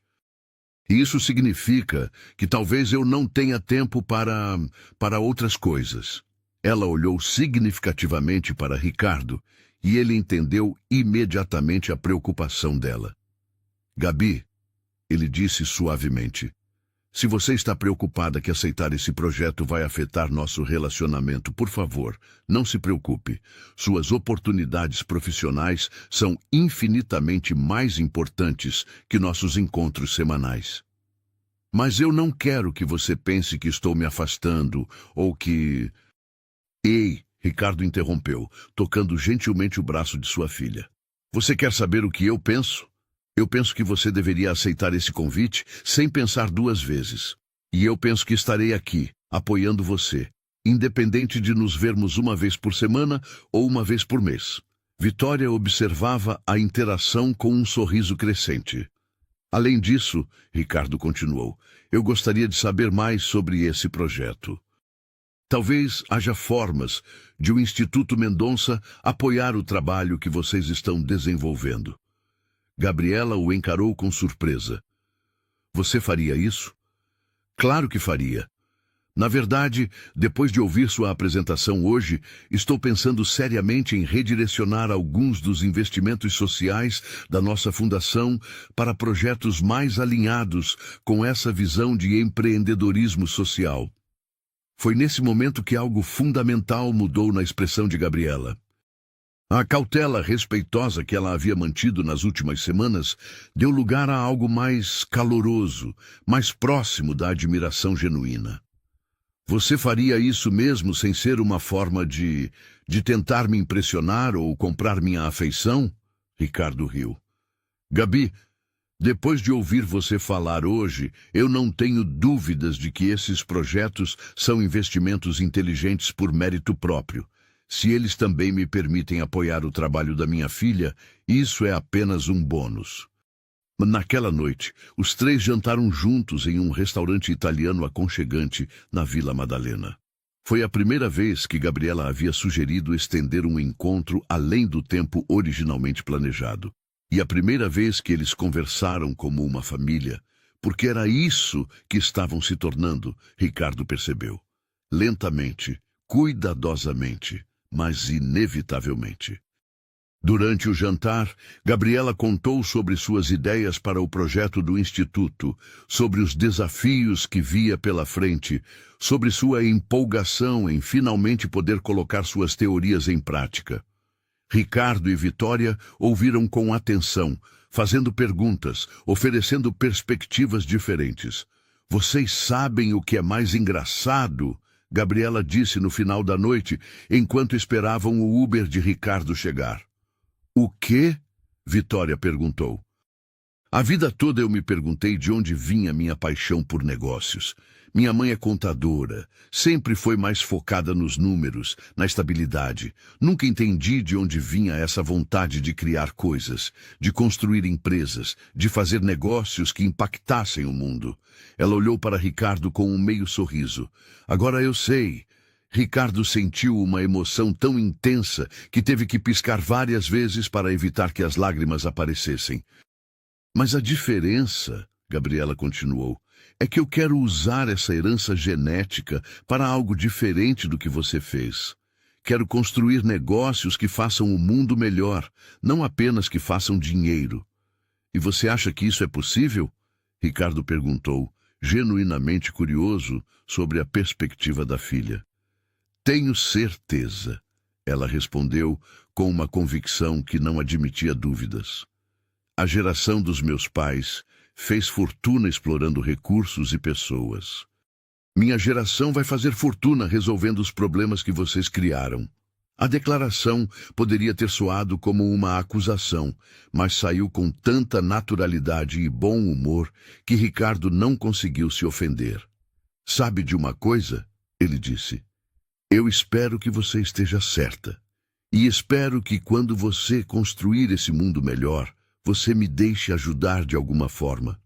Speaker 1: E isso significa que talvez eu não tenha tempo para outras coisas. Ela olhou significativamente para Ricardo e ele entendeu imediatamente a preocupação dela. Gabi, ele disse suavemente, se você está preocupada que aceitar esse projeto vai afetar nosso relacionamento, por favor, não se preocupe. Suas oportunidades profissionais são infinitamente mais importantes que nossos encontros semanais. Mas eu não quero que você pense que estou me afastando ou que... Ei, Ricardo interrompeu, tocando gentilmente o braço de sua filha. Você quer saber o que eu penso? Eu penso que você deveria aceitar esse convite sem pensar duas vezes. E eu penso que estarei aqui, apoiando você, independente de nos vermos uma vez por semana ou uma vez por mês. Vitória observava a interação com um sorriso crescente. Além disso, Ricardo continuou, eu gostaria de saber mais sobre esse projeto. Talvez haja formas de o Instituto Mendonça apoiar o trabalho que vocês estão desenvolvendo. Gabriela o encarou com surpresa. Você faria isso? Claro que faria. Na verdade, depois de ouvir sua apresentação hoje, estou pensando seriamente em redirecionar alguns dos investimentos sociais da nossa fundação para projetos mais alinhados com essa visão de empreendedorismo social. Foi nesse momento que algo fundamental mudou na expressão de Gabriela. A cautela respeitosa que ela havia mantido nas últimas semanas deu lugar a algo mais caloroso, mais próximo da admiração genuína. Você faria isso mesmo sem ser uma forma de tentar me impressionar ou comprar minha afeição? Ricardo riu. Gabi, depois de ouvir você falar hoje, eu não tenho dúvidas de que esses projetos são investimentos inteligentes por mérito próprio. Se eles também me permitem apoiar o trabalho da minha filha, isso é apenas um bônus. Naquela noite, os três jantaram juntos em um restaurante italiano aconchegante na Vila Madalena. Foi a primeira vez que Gabriela havia sugerido estender um encontro além do tempo originalmente planejado. E a primeira vez que eles conversaram como uma família, porque era isso que estavam se tornando, Ricardo percebeu. Lentamente, cuidadosamente, mas inevitavelmente. Durante o jantar, Gabriela contou sobre suas ideias para o projeto do Instituto, sobre os desafios que via pela frente, sobre sua empolgação em finalmente poder colocar suas teorias em prática. Ricardo e Vitória ouviram com atenção, fazendo perguntas, oferecendo perspectivas diferentes. Vocês sabem o que é mais engraçado? Gabriela disse no final da noite, enquanto esperavam o Uber de Ricardo chegar. O quê? Vitória perguntou. A vida toda eu me perguntei de onde vinha minha paixão por negócios. Minha mãe é contadora, sempre foi mais focada nos números, na estabilidade. Nunca entendi de onde vinha essa vontade de criar coisas, de construir empresas, de fazer negócios que impactassem o mundo. Ela olhou para Ricardo com um meio sorriso. Agora eu sei. Ricardo sentiu uma emoção tão intensa que teve que piscar várias vezes para evitar que as lágrimas aparecessem. Mas a diferença, Gabriela continuou, é que eu quero usar essa herança genética para algo diferente do que você fez. Quero construir negócios que façam o mundo melhor, não apenas que façam dinheiro. E você acha que isso é possível? Ricardo perguntou, genuinamente curioso sobre a perspectiva da filha. Tenho certeza, ela respondeu com uma convicção que não admitia dúvidas. A geração dos meus pais fez fortuna explorando recursos e pessoas. Minha geração vai fazer fortuna resolvendo os problemas que vocês criaram. A declaração poderia ter soado como uma acusação, mas saiu com tanta naturalidade e bom humor que Ricardo não conseguiu se ofender. Sabe de uma coisa? Ele disse. Eu espero que você esteja certa. E espero que quando você construir esse mundo melhor, você me deixe ajudar de alguma forma.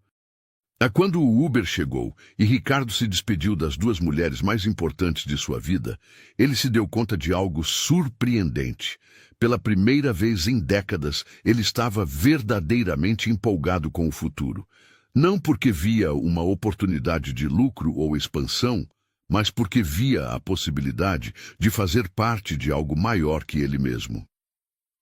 Speaker 1: Quando o Uber chegou e Ricardo se despediu das duas mulheres mais importantes de sua vida, ele se deu conta de algo surpreendente. Pela primeira vez em décadas, ele estava verdadeiramente empolgado com o futuro. Não porque via uma oportunidade de lucro ou expansão, mas porque via a possibilidade de fazer parte de algo maior que ele mesmo.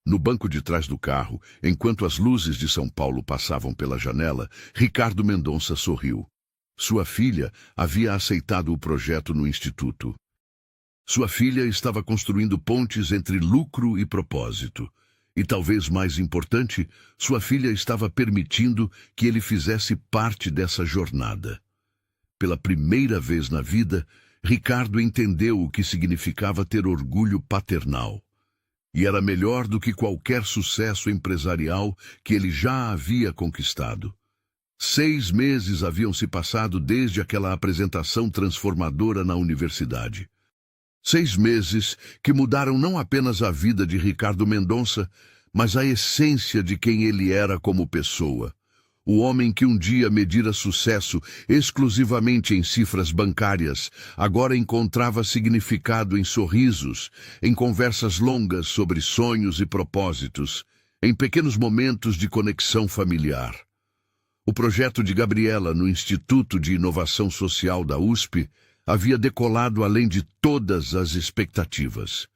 Speaker 1: No banco de trás do carro, enquanto as luzes de São Paulo passavam pela janela, Ricardo Mendonça sorriu. Sua filha havia aceitado o projeto no instituto. Sua filha estava construindo pontes entre lucro e propósito. E talvez mais importante, sua filha estava permitindo que ele fizesse parte dessa jornada. Pela primeira vez na vida, Ricardo entendeu o que significava ter orgulho paternal. E era melhor do que qualquer sucesso empresarial que ele já havia conquistado. 6 meses haviam se passado desde aquela apresentação transformadora na universidade. 6 meses que mudaram não apenas a vida de Ricardo Mendonça, mas a essência de quem ele era como pessoa. O homem que um dia medira sucesso exclusivamente em cifras bancárias, agora encontrava significado em sorrisos, em conversas longas sobre sonhos e propósitos, em pequenos momentos de conexão familiar. O projeto de Gabriela no Instituto de Inovação Social da USP havia decolado além de todas as expectativas.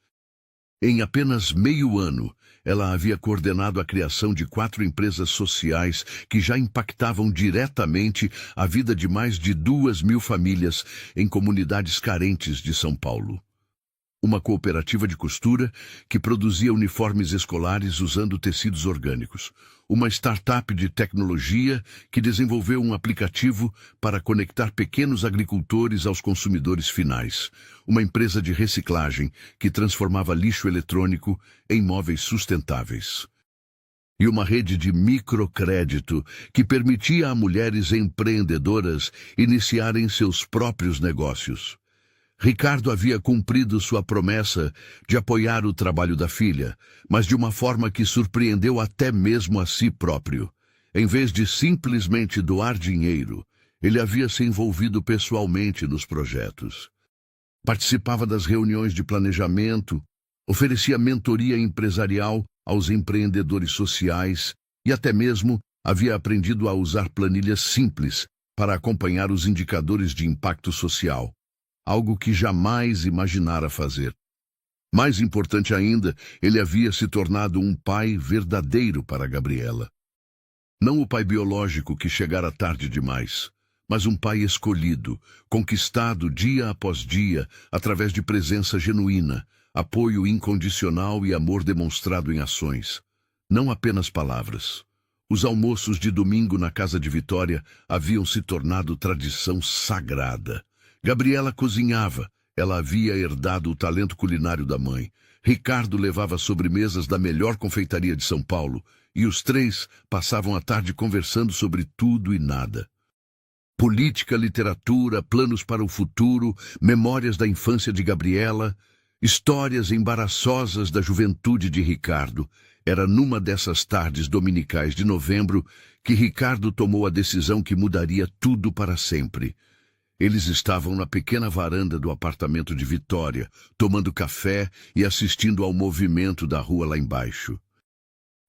Speaker 1: Em apenas meio ano, ela havia coordenado a criação de 4 empresas sociais que já impactavam diretamente a vida de mais de 2.000 famílias em comunidades carentes de São Paulo. Uma cooperativa de costura que produzia uniformes escolares usando tecidos orgânicos. Uma startup de tecnologia que desenvolveu um aplicativo para conectar pequenos agricultores aos consumidores finais. Uma empresa de reciclagem que transformava lixo eletrônico em móveis sustentáveis. E uma rede de microcrédito que permitia a mulheres empreendedoras iniciarem seus próprios negócios. Ricardo havia cumprido sua promessa de apoiar o trabalho da filha, mas de uma forma que surpreendeu até mesmo a si próprio. Em vez de simplesmente doar dinheiro, ele havia se envolvido pessoalmente nos projetos. Participava das reuniões de planejamento, oferecia mentoria empresarial aos empreendedores sociais e até mesmo havia aprendido a usar planilhas simples para acompanhar os indicadores de impacto social. Algo que jamais imaginara fazer. Mais importante ainda, ele havia se tornado um pai verdadeiro para Gabriela. Não o pai biológico que chegara tarde demais, mas um pai escolhido, conquistado dia após dia, através de presença genuína, apoio incondicional e amor demonstrado em ações. Não apenas palavras. Os almoços de domingo na casa de Vitória haviam se tornado tradição sagrada. Gabriela cozinhava, ela havia herdado o talento culinário da mãe. Ricardo levava sobremesas da melhor confeitaria de São Paulo, e os 3 passavam a tarde conversando sobre tudo e nada. Política, literatura, planos para o futuro, memórias da infância de Gabriela, histórias embaraçosas da juventude de Ricardo. Era numa dessas tardes dominicais de novembro que Ricardo tomou a decisão que mudaria tudo para sempre. Eles estavam na pequena varanda do apartamento de Vitória, tomando café e assistindo ao movimento da rua lá embaixo.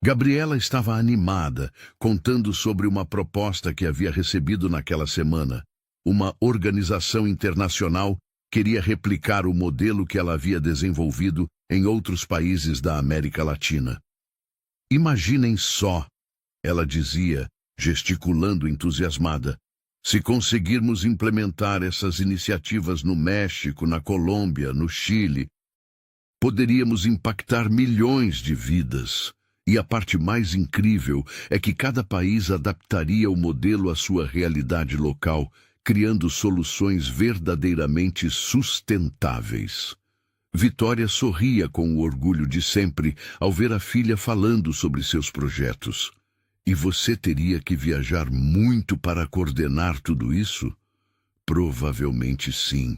Speaker 1: Gabriela estava animada, contando sobre uma proposta que havia recebido naquela semana. Uma organização internacional queria replicar o modelo que ela havia desenvolvido em outros países da América Latina. Imaginem só, ela dizia, gesticulando entusiasmada. Se conseguirmos implementar essas iniciativas no México, na Colômbia, no Chile, poderíamos impactar milhões de vidas. E a parte mais incrível é que cada país adaptaria o modelo à sua realidade local, criando soluções verdadeiramente sustentáveis. Vitória sorria com o orgulho de sempre ao ver a filha falando sobre seus projetos. E você teria que viajar muito para coordenar tudo isso? Provavelmente sim.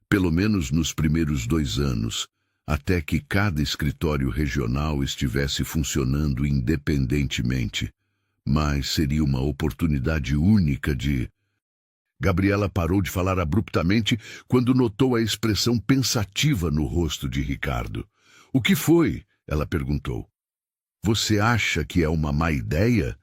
Speaker 1: Pelo menos nos primeiros 2 anos, até que cada escritório regional estivesse funcionando independentemente. Mas seria uma oportunidade única de... Gabriela parou de falar abruptamente quando notou a expressão pensativa no rosto de Ricardo. O que foi? Ela perguntou. Você acha que é uma má ideia?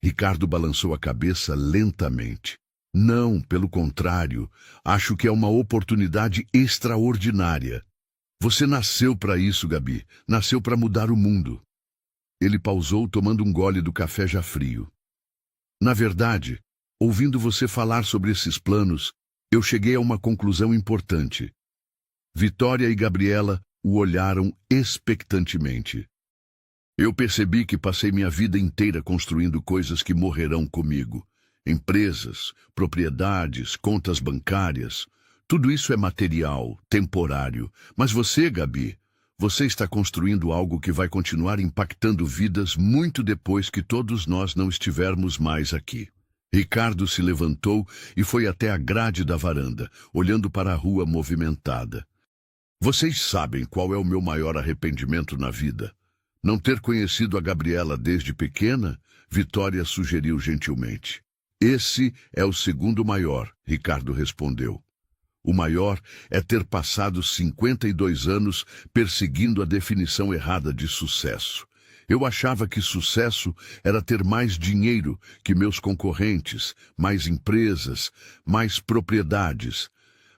Speaker 1: Ricardo balançou a cabeça lentamente. Não, pelo contrário, acho que é uma oportunidade extraordinária. Você nasceu para isso, Gabi. Nasceu para mudar o mundo. Ele pausou, tomando um gole do café já frio. Na verdade, ouvindo você falar sobre esses planos, eu cheguei a uma conclusão importante. Vitória e Gabriela o olharam expectantemente. Eu percebi que passei minha vida inteira construindo coisas que morrerão comigo. Empresas, propriedades, contas bancárias. Tudo isso é material, temporário. Mas você, Gabi, você está construindo algo que vai continuar impactando vidas muito depois que todos nós não estivermos mais aqui. Ricardo se levantou e foi até a grade da varanda, olhando para a rua movimentada. Vocês sabem qual é o meu maior arrependimento na vida? Não ter conhecido a Gabriela desde pequena? Vitória sugeriu gentilmente. Esse é o segundo maior, Ricardo respondeu. O maior é ter passado 52 anos perseguindo a definição errada de sucesso. Eu achava que sucesso era ter mais dinheiro que meus concorrentes, mais empresas, mais propriedades.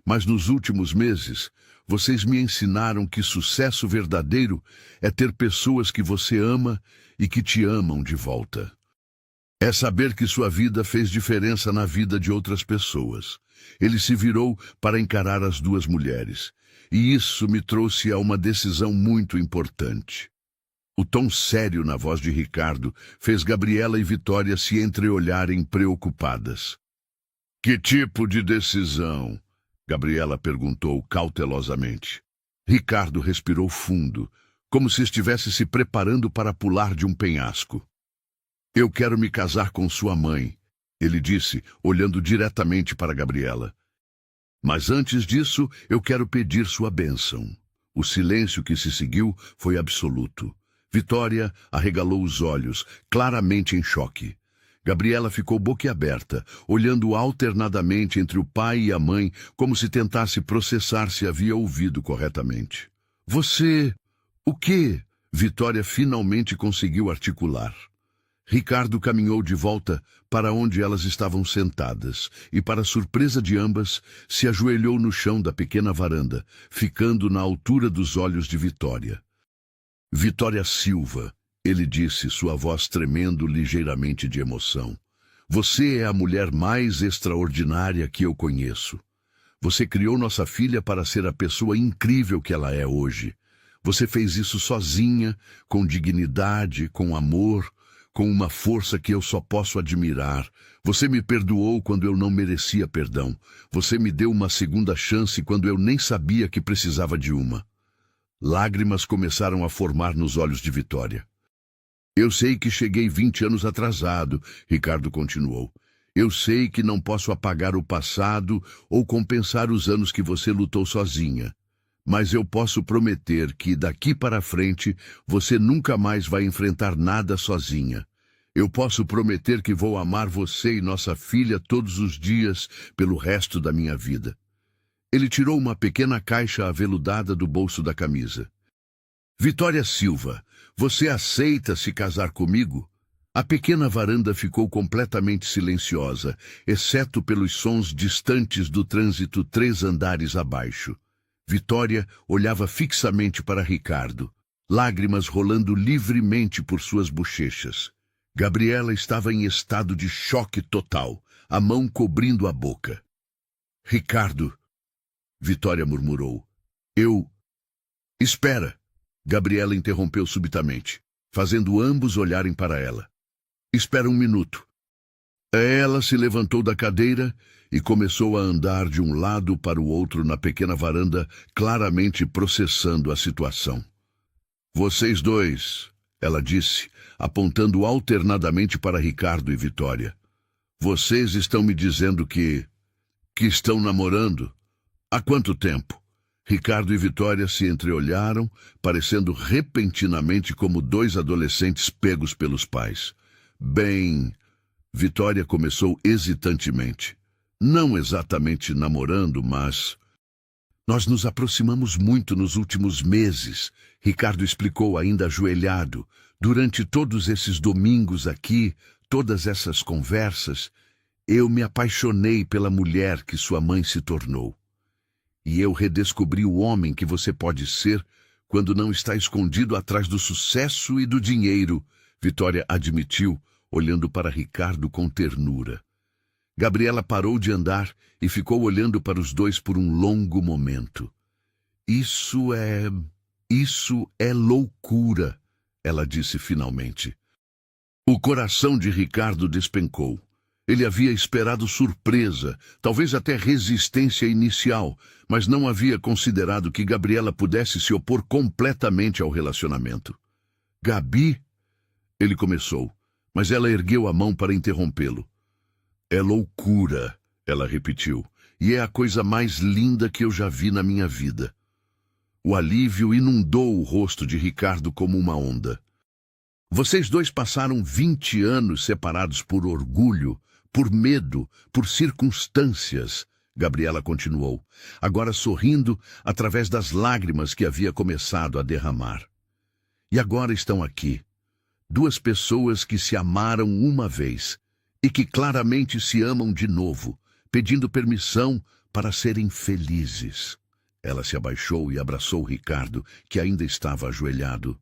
Speaker 1: Mas nos últimos meses, vocês me ensinaram que sucesso verdadeiro é ter pessoas que você ama e que te amam de volta. É saber que sua vida fez diferença na vida de outras pessoas. Ele se virou para encarar as 2 mulheres. E isso me trouxe a uma decisão muito importante. O tom sério na voz de Ricardo fez Gabriela e Vitória se entreolharem preocupadas. Que tipo de decisão? Gabriela perguntou cautelosamente. Ricardo respirou fundo, como se estivesse se preparando para pular de um penhasco. Eu quero me casar com sua mãe, ele disse, olhando diretamente para Gabriela. Mas antes disso, eu quero pedir sua bênção. O silêncio que se seguiu foi absoluto. Vitória arregalou os olhos, claramente em choque. Gabriela ficou boquiaberta, olhando alternadamente entre o pai e a mãe, como se tentasse processar se havia ouvido corretamente. Você... O quê? Vitória finalmente conseguiu articular. Ricardo caminhou de volta para onde elas estavam sentadas e, para surpresa de ambas, se ajoelhou no chão da pequena varanda, ficando na altura dos olhos de Vitória. Vitória Silva, ele disse, sua voz tremendo ligeiramente de emoção. Você é a mulher mais extraordinária que eu conheço. Você criou nossa filha para ser a pessoa incrível que ela é hoje. Você fez isso sozinha, com dignidade, com amor, com uma força que eu só posso admirar. Você me perdoou quando eu não merecia perdão. Você me deu uma segunda chance quando eu nem sabia que precisava de uma. Lágrimas começaram a formar nos olhos de Vitória. Eu sei que cheguei 20 anos atrasado, Ricardo continuou. Eu sei que não posso apagar o passado ou compensar os anos que você lutou sozinha. Mas eu posso prometer que, daqui para frente, você nunca mais vai enfrentar nada sozinha. Eu posso prometer que vou amar você e nossa filha todos os dias pelo resto da minha vida. Ele tirou uma pequena caixa aveludada do bolso da camisa. Vitória Silva, você aceita se casar comigo? A pequena varanda ficou completamente silenciosa, exceto pelos sons distantes do trânsito 3 andares abaixo. Vitória olhava fixamente para Ricardo, lágrimas rolando livremente por suas bochechas. Gabriela estava em estado de choque total, a mão cobrindo a boca. Ricardo, Vitória murmurou. Espera! Gabriela interrompeu subitamente, fazendo ambos olharem para ela. Espera um minuto. Ela se levantou da cadeira e começou a andar de um lado para o outro na pequena varanda, claramente processando a situação. Vocês dois, ela disse, apontando alternadamente para Ricardo e Vitória. Vocês estão me dizendo que estão namorando? Há quanto tempo? Ricardo e Vitória se entreolharam, parecendo repentinamente como dois adolescentes pegos pelos pais. Bem, Vitória começou hesitantemente. Não exatamente namorando, mas... Nós nos aproximamos muito nos últimos meses, Ricardo explicou ainda ajoelhado. Durante todos esses domingos aqui, todas essas conversas, eu me apaixonei pela mulher que sua mãe se tornou. E eu redescobri o homem que você pode ser quando não está escondido atrás do sucesso e do dinheiro, Vitória admitiu, olhando para Ricardo com ternura. Gabriela parou de andar e ficou olhando para os dois por um longo momento. Isso é loucura, ela disse finalmente. O coração de Ricardo despencou. Ele havia esperado surpresa, talvez até resistência inicial, mas não havia considerado que Gabriela pudesse se opor completamente ao relacionamento. Gabi? Ele começou, mas ela ergueu a mão para interrompê-lo. É loucura, ela repetiu, e é a coisa mais linda que eu já vi na minha vida. O alívio inundou o rosto de Ricardo como uma onda. Vocês dois passaram 20 anos separados por orgulho, por medo, por circunstâncias, Gabriela continuou, agora sorrindo através das lágrimas que havia começado a derramar. E agora estão aqui, duas pessoas que se amaram uma vez e que claramente se amam de novo, pedindo permissão para serem felizes. Ela se abaixou e abraçou Ricardo, que ainda estava ajoelhado.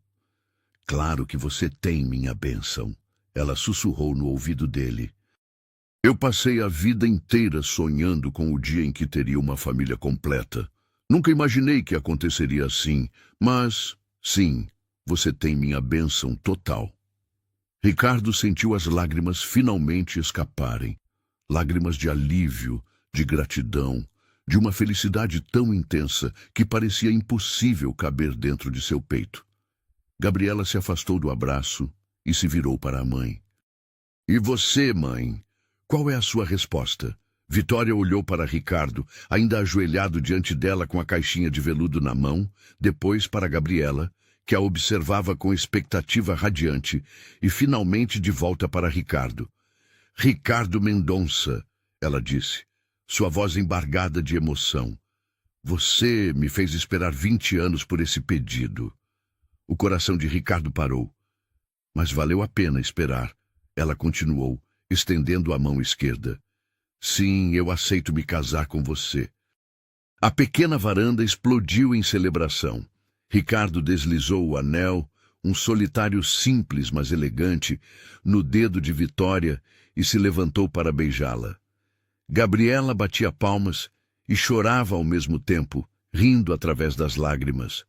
Speaker 1: Claro que você tem minha bênção, ela sussurrou no ouvido dele. Eu passei a vida inteira sonhando com o dia em que teria uma família completa. Nunca imaginei que aconteceria assim, mas, sim, você tem minha bênção total. Ricardo sentiu as lágrimas finalmente escaparem. Lágrimas de alívio, de gratidão, de uma felicidade tão intensa que parecia impossível caber dentro de seu peito. Gabriela se afastou do abraço e se virou para a mãe. E você, mãe? Qual é a sua resposta? Vitória olhou para Ricardo, ainda ajoelhado diante dela com a caixinha de veludo na mão, depois para Gabriela, que a observava com expectativa radiante, e finalmente de volta para Ricardo. Ricardo Mendonça, ela disse, sua voz embargada de emoção. Você me fez esperar 20 anos por esse pedido. O coração de Ricardo parou. Mas valeu a pena esperar, ela continuou, estendendo a mão esquerda. Sim, eu aceito me casar com você. A pequena varanda explodiu em celebração. Ricardo deslizou o anel, um solitário simples, mas elegante, no dedo de Vitória e se levantou para beijá-la. Gabriela batia palmas e chorava ao mesmo tempo, rindo através das lágrimas.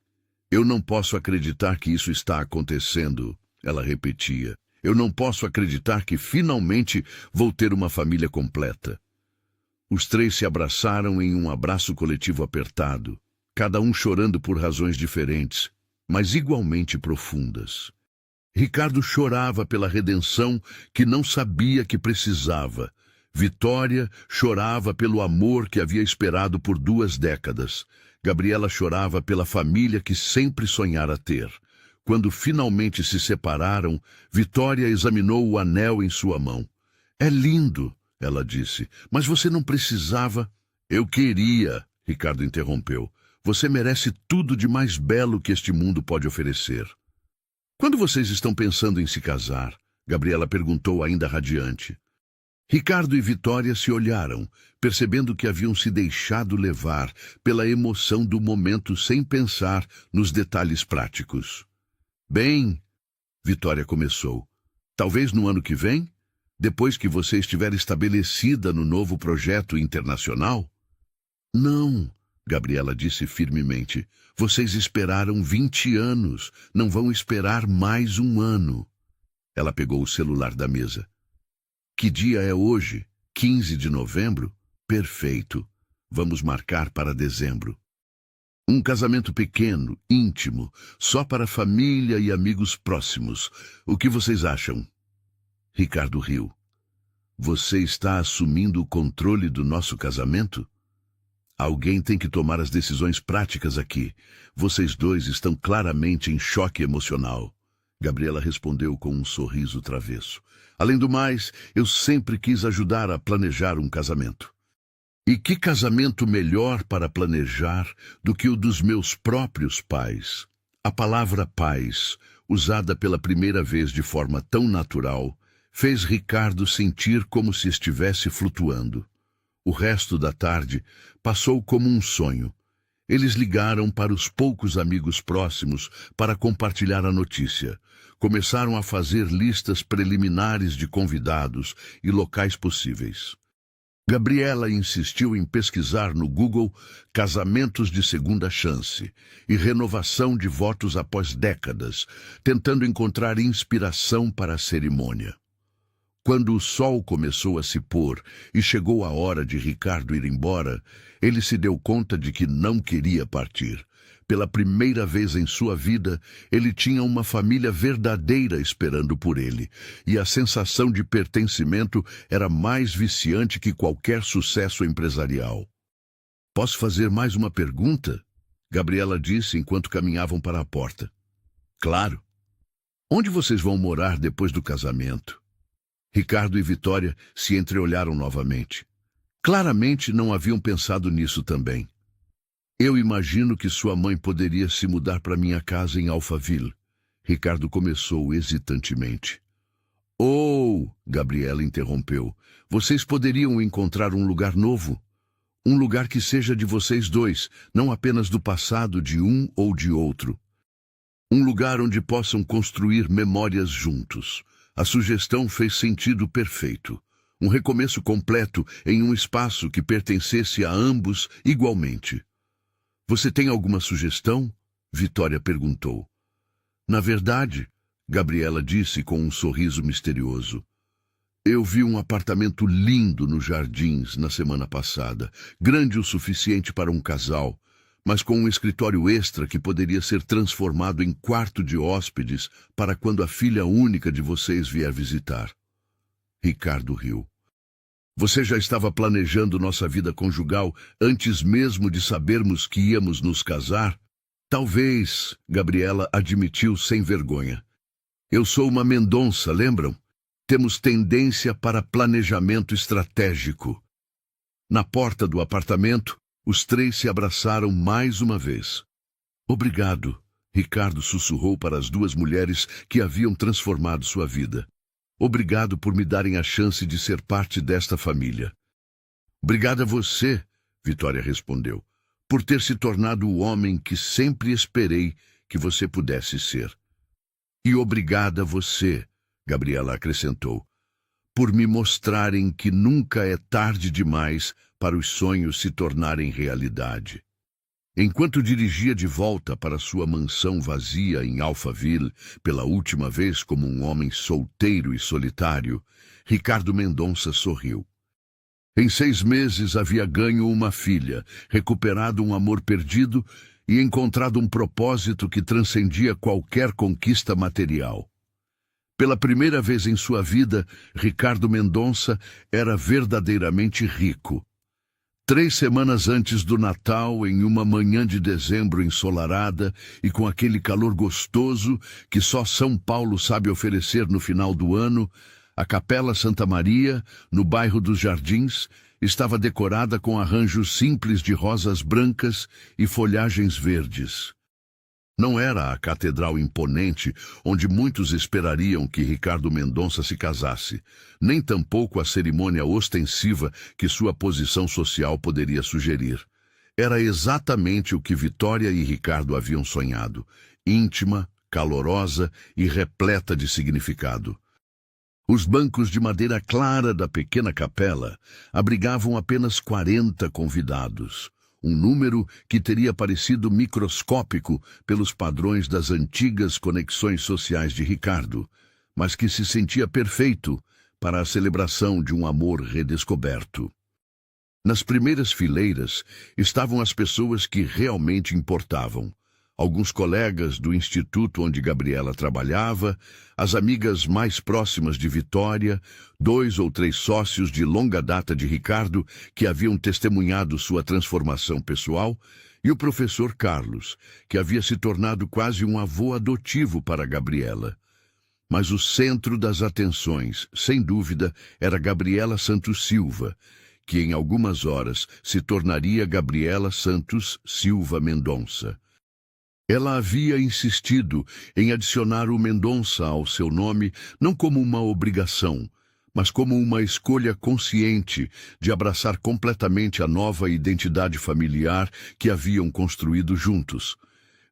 Speaker 1: Eu não posso acreditar que isso está acontecendo, ela repetia. Eu não posso acreditar que finalmente vou ter uma família completa. Os três se abraçaram em um abraço coletivo apertado, cada um chorando por razões diferentes, mas igualmente profundas. Ricardo chorava pela redenção que não sabia que precisava. Vitória chorava pelo amor que havia esperado por 2 décadas. Gabriela chorava pela família que sempre sonhara ter. Quando finalmente se separaram, Vitória examinou o anel em sua mão. É lindo, ela disse, mas você não precisava... Eu queria, Ricardo interrompeu. Você merece tudo de mais belo que este mundo pode oferecer. Quando vocês estão pensando em se casar? Gabriela perguntou ainda radiante. Ricardo e Vitória se olharam, percebendo que haviam se deixado levar pela emoção do momento sem pensar nos detalhes práticos. Bem, Vitória começou. Talvez no ano que vem, depois que você estiver estabelecida no novo projeto internacional? Não, Gabriela disse firmemente. Vocês esperaram 20 anos, não vão esperar mais um ano. Ela pegou o celular da mesa. Que dia é hoje? 15 de novembro? Perfeito. Vamos marcar para dezembro. Um casamento pequeno, íntimo, só para família e amigos próximos. O que vocês acham? Ricardo riu. Você está assumindo o controle do nosso casamento? Alguém tem que tomar as decisões práticas aqui. Vocês dois estão claramente em choque emocional. Gabriela respondeu com um sorriso travesso. Além do mais, eu sempre quis ajudar a planejar um casamento. E que casamento melhor para planejar do que o dos meus próprios pais? A palavra pais, usada pela primeira vez de forma tão natural, fez Ricardo sentir como se estivesse flutuando. O resto da tarde passou como um sonho. Eles ligaram para os poucos amigos próximos para compartilhar a notícia. Começaram a fazer listas preliminares de convidados e locais possíveis. Gabriela insistiu em pesquisar no Google casamentos de segunda chance e renovação de votos após décadas, tentando encontrar inspiração para a cerimônia. Quando o sol começou a se pôr e chegou a hora de Ricardo ir embora, ele se deu conta de que não queria partir. Pela primeira vez em sua vida, ele tinha uma família verdadeira esperando por ele, e a sensação de pertencimento era mais viciante que qualquer sucesso empresarial. Posso fazer mais uma pergunta? Gabriela disse enquanto caminhavam para a porta. Claro. Onde vocês vão morar depois do casamento? Ricardo e Vitória se entreolharam novamente. Claramente não haviam pensado nisso também. Eu imagino que sua mãe poderia se mudar para minha casa em Alphaville. Ricardo começou hesitantemente. Oh, Gabriela interrompeu. Vocês poderiam encontrar um lugar novo? Um lugar que seja de vocês dois, não apenas do passado de um ou de outro. Um lugar onde possam construir memórias juntos. A sugestão fez sentido perfeito. Um recomeço completo em um espaço que pertencesse a ambos igualmente. Você tem alguma sugestão? Vitória perguntou. Na verdade, Gabriela disse com um sorriso misterioso. Eu vi um apartamento lindo nos Jardins na semana passada, grande o suficiente para um casal, mas com um escritório extra que poderia ser transformado em quarto de hóspedes para quando a filha única de vocês vier visitar. Ricardo riu. Você já estava planejando nossa vida conjugal antes mesmo de sabermos que íamos nos casar? Talvez, Gabriela admitiu sem vergonha. Eu sou uma Mendonça, lembram? Temos tendência para planejamento estratégico. Na porta do apartamento, os três se abraçaram mais uma vez. Obrigado, Ricardo sussurrou para as duas mulheres que haviam transformado sua vida. Obrigado por me darem a chance de ser parte desta família. Obrigada a você, Vitória respondeu, por ter se tornado o homem que sempre esperei que você pudesse ser. E obrigada a você, Gabriela acrescentou, por me mostrarem que nunca é tarde demais para os sonhos se tornarem realidade. Enquanto dirigia de volta para sua mansão vazia em Alphaville, pela última vez como um homem solteiro e solitário, Ricardo Mendonça sorriu. Em 6 meses havia ganho uma filha, recuperado um amor perdido e encontrado um propósito que transcendia qualquer conquista material. Pela primeira vez em sua vida, Ricardo Mendonça era verdadeiramente rico. 3 semanas antes do Natal, em uma manhã de dezembro ensolarada e com aquele calor gostoso que só São Paulo sabe oferecer no final do ano, a Capela Santa Maria, no bairro dos Jardins, estava decorada com arranjos simples de rosas brancas e folhagens verdes. Não era a catedral imponente onde muitos esperariam que Ricardo Mendonça se casasse, nem tampouco a cerimônia ostensiva que sua posição social poderia sugerir. Era exatamente o que Vitória e Ricardo haviam sonhado, íntima, calorosa e repleta de significado. Os bancos de madeira clara da pequena capela abrigavam apenas 40 convidados, um número que teria parecido microscópico pelos padrões das antigas conexões sociais de Ricardo, mas que se sentia perfeito para a celebração de um amor redescoberto. Nas primeiras fileiras estavam as pessoas que realmente importavam. Alguns colegas do instituto onde Gabriela trabalhava, as amigas mais próximas de Vitória, 2 ou 3 sócios de longa data de Ricardo que haviam testemunhado sua transformação pessoal, e o professor Carlos, que havia se tornado quase um avô adotivo para Gabriela. Mas o centro das atenções, sem dúvida, era Gabriela Santos Silva, que em algumas horas se tornaria Gabriela Santos Silva Mendonça. Ela havia insistido em adicionar o Mendonça ao seu nome não como uma obrigação, mas como uma escolha consciente de abraçar completamente a nova identidade familiar que haviam construído juntos.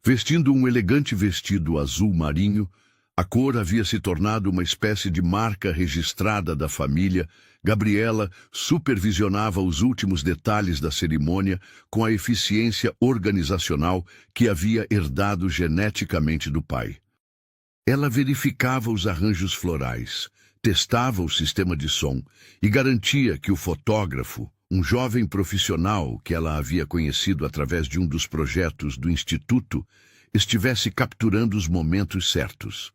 Speaker 1: Vestindo um elegante vestido azul marinho, a cor havia se tornado uma espécie de marca registrada da família. Gabriela supervisionava os últimos detalhes da cerimônia com a eficiência organizacional que havia herdado geneticamente do pai. Ela verificava os arranjos florais, testava o sistema de som e garantia que o fotógrafo, um jovem profissional que ela havia conhecido através de um dos projetos do Instituto, estivesse capturando os momentos certos.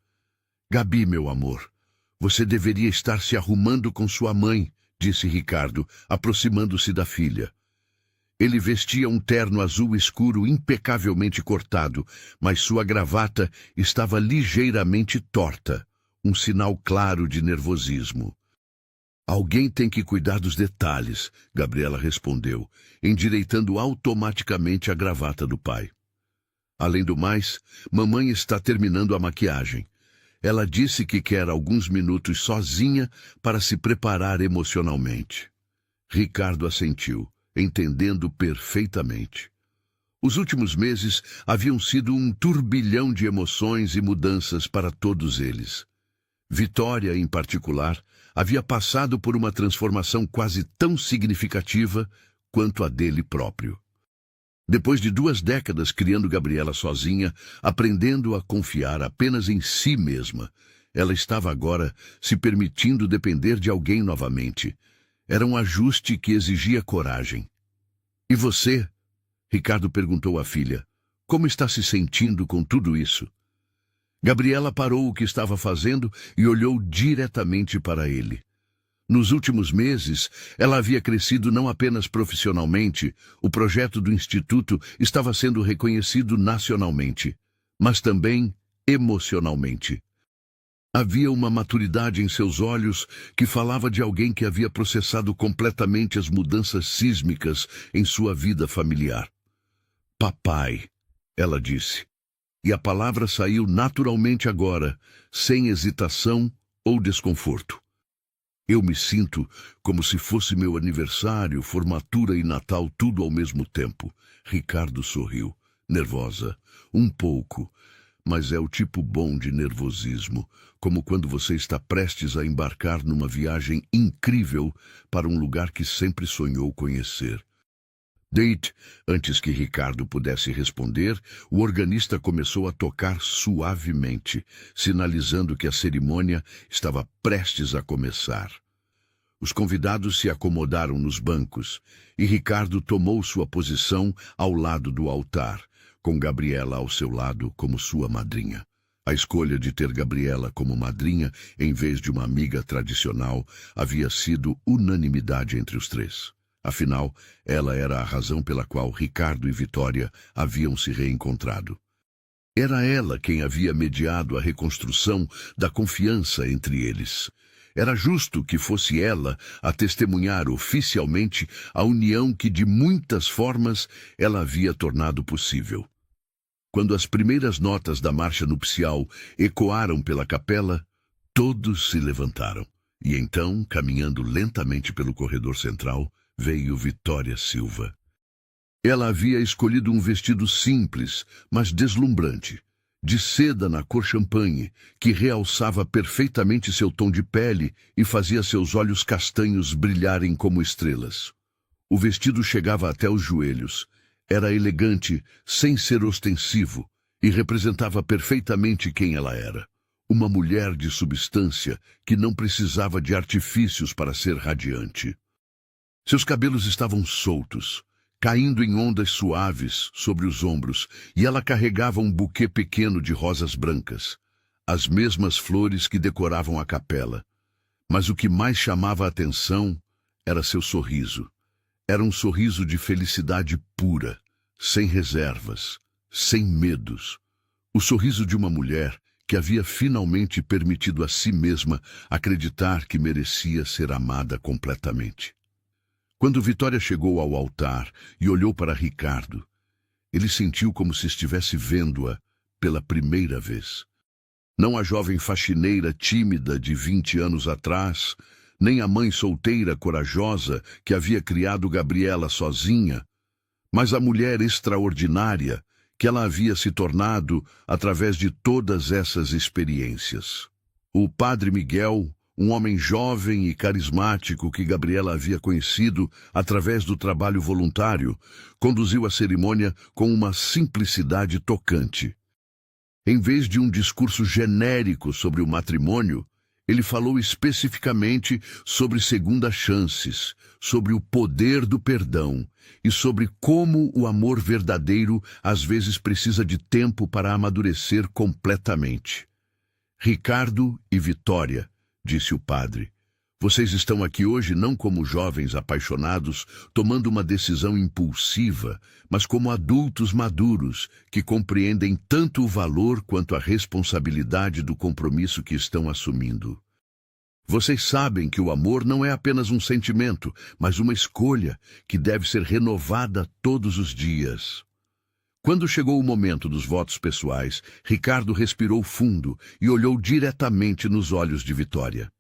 Speaker 1: "Gabi, meu amor, você deveria estar se arrumando com sua mãe", disse Ricardo, aproximando-se da filha. Ele vestia um terno azul escuro impecavelmente cortado, mas sua gravata estava ligeiramente torta, um sinal claro de nervosismo. "Alguém tem que cuidar dos detalhes", Gabriela respondeu, endireitando automaticamente a gravata do pai. "Além do mais, mamãe está terminando a maquiagem. Ela disse que quer alguns minutos sozinha para se preparar emocionalmente." Ricardo assentiu, entendendo perfeitamente. Os últimos meses haviam sido um turbilhão de emoções e mudanças para todos eles. Vitória, em particular, havia passado por uma transformação quase tão significativa quanto a dele próprio. Depois de 2 décadas criando Gabriela sozinha, aprendendo a confiar apenas em si mesma, ela estava agora se permitindo depender de alguém novamente. Era um ajuste que exigia coragem. "E você?", Ricardo perguntou à filha. "Como está se sentindo com tudo isso?" Gabriela parou o que estava fazendo e olhou diretamente para ele. Nos últimos meses, ela havia crescido não apenas profissionalmente, o projeto do Instituto estava sendo reconhecido nacionalmente, mas também emocionalmente. Havia uma maturidade em seus olhos que falava de alguém que havia processado completamente as mudanças sísmicas em sua vida familiar. "Papai", ela disse, e a palavra saiu naturalmente agora, sem hesitação ou desconforto. "Eu me sinto como se fosse meu aniversário, formatura e Natal tudo ao mesmo tempo." Ricardo sorriu, nervosa, um pouco, mas é o tipo bom de nervosismo, como quando você está prestes a embarcar numa viagem incrível para um lugar que sempre sonhou conhecer. "Date", antes que Ricardo pudesse responder, o organista começou a tocar suavemente, sinalizando que a cerimônia estava prestes a começar. Os convidados se acomodaram nos bancos e Ricardo tomou sua posição ao lado do altar, com Gabriela ao seu lado como sua madrinha. A escolha de ter Gabriela como madrinha, em vez de uma amiga tradicional, havia sido unanimidade entre os 3. Afinal, ela era a razão pela qual Ricardo e Vitória haviam se reencontrado. Era ela quem havia mediado a reconstrução da confiança entre eles. Era justo que fosse ela a testemunhar oficialmente a união que de muitas formas ela havia tornado possível. Quando as primeiras notas da marcha nupcial ecoaram pela capela, todos se levantaram. E então, caminhando lentamente pelo corredor central, veio Vitória Silva. Ela havia escolhido um vestido simples, mas deslumbrante, de seda na cor champanhe, que realçava perfeitamente seu tom de pele e fazia seus olhos castanhos brilharem como estrelas. O vestido chegava até os joelhos. Era elegante, sem ser ostensivo, e representava perfeitamente quem ela era. Uma mulher de substância que não precisava de artifícios para ser radiante. Seus cabelos estavam soltos, caindo em ondas suaves sobre os ombros, e ela carregava um buquê pequeno de rosas brancas, as mesmas flores que decoravam a capela. Mas o que mais chamava a atenção era seu sorriso. Era um sorriso de felicidade pura, sem reservas, sem medos. O sorriso de uma mulher que havia finalmente permitido a si mesma acreditar que merecia ser amada completamente. Quando Vitória chegou ao altar e olhou para Ricardo, ele sentiu como se estivesse vendo-a pela primeira vez. Não a jovem faxineira tímida de 20 anos atrás, nem a mãe solteira corajosa que havia criado Gabriela sozinha, mas a mulher extraordinária que ela havia se tornado através de todas essas experiências. O padre Miguel, um homem jovem e carismático que Gabriela havia conhecido através do trabalho voluntário, conduziu a cerimônia com uma simplicidade tocante. Em vez de um discurso genérico sobre o matrimônio, ele falou especificamente sobre segundas chances, sobre o poder do perdão e sobre como o amor verdadeiro às vezes precisa de tempo para amadurecer completamente. Ricardo e Vitória, disse o padre, vocês estão aqui hoje não como jovens apaixonados tomando uma decisão impulsiva, mas como adultos maduros que compreendem tanto o valor quanto a responsabilidade do compromisso que estão assumindo. Vocês sabem que o amor não é apenas um sentimento, mas uma escolha que deve ser renovada todos os dias. Quando chegou o momento dos votos pessoais, Ricardo respirou fundo e olhou diretamente nos olhos de Vitória.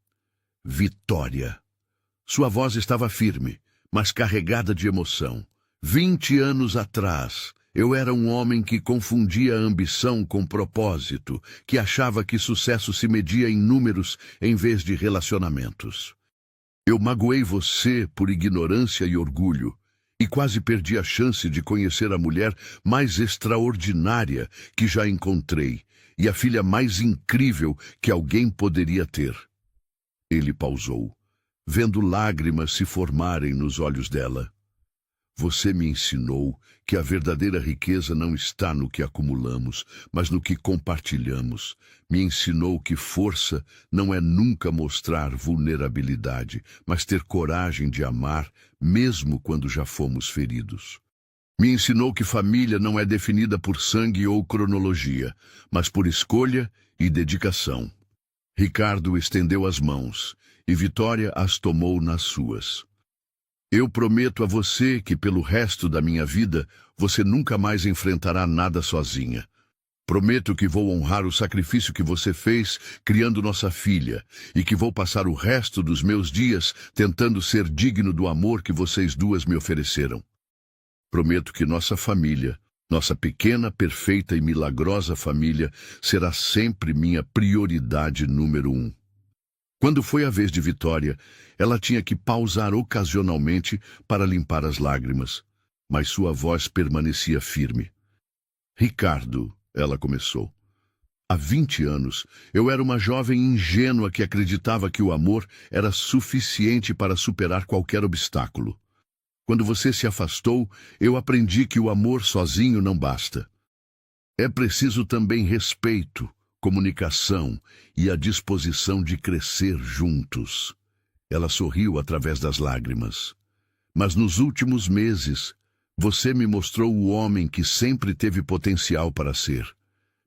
Speaker 1: Vitória. Sua voz estava firme, mas carregada de emoção. 20 anos atrás, eu era um homem que confundia ambição com propósito, que achava que sucesso se media em números em vez de relacionamentos. Eu magoei você por ignorância e orgulho, e quase perdi a chance de conhecer a mulher mais extraordinária que já encontrei, e a filha mais incrível que alguém poderia ter. Ele pausou, vendo lágrimas se formarem nos olhos dela. Você me ensinou que a verdadeira riqueza não está no que acumulamos, mas no que compartilhamos. Me ensinou que força não é nunca mostrar vulnerabilidade, mas ter coragem de amar, mesmo quando já fomos feridos. Me ensinou que família não é definida por sangue ou cronologia, mas por escolha e dedicação. Ricardo estendeu as mãos, e Vitória as tomou nas suas. Eu prometo a você que pelo resto da minha vida, você nunca mais enfrentará nada sozinha. Prometo que vou honrar o sacrifício que você fez criando nossa filha, e que vou passar o resto dos meus dias tentando ser digno do amor que vocês duas me ofereceram. Prometo que nossa família, nossa pequena, perfeita e milagrosa família, será sempre minha prioridade número 1. Quando foi a vez de Vitória, ela tinha que pausar ocasionalmente para limpar as lágrimas, mas sua voz permanecia firme. Ricardo, ela começou. Há 20 anos, eu era uma jovem ingênua que acreditava que o amor era suficiente para superar qualquer obstáculo. Quando você se afastou, eu aprendi que o amor sozinho não basta. É preciso também respeito, comunicação e a disposição de crescer juntos. Ela sorriu através das lágrimas. Mas nos últimos meses, você me mostrou o homem que sempre teve potencial para ser.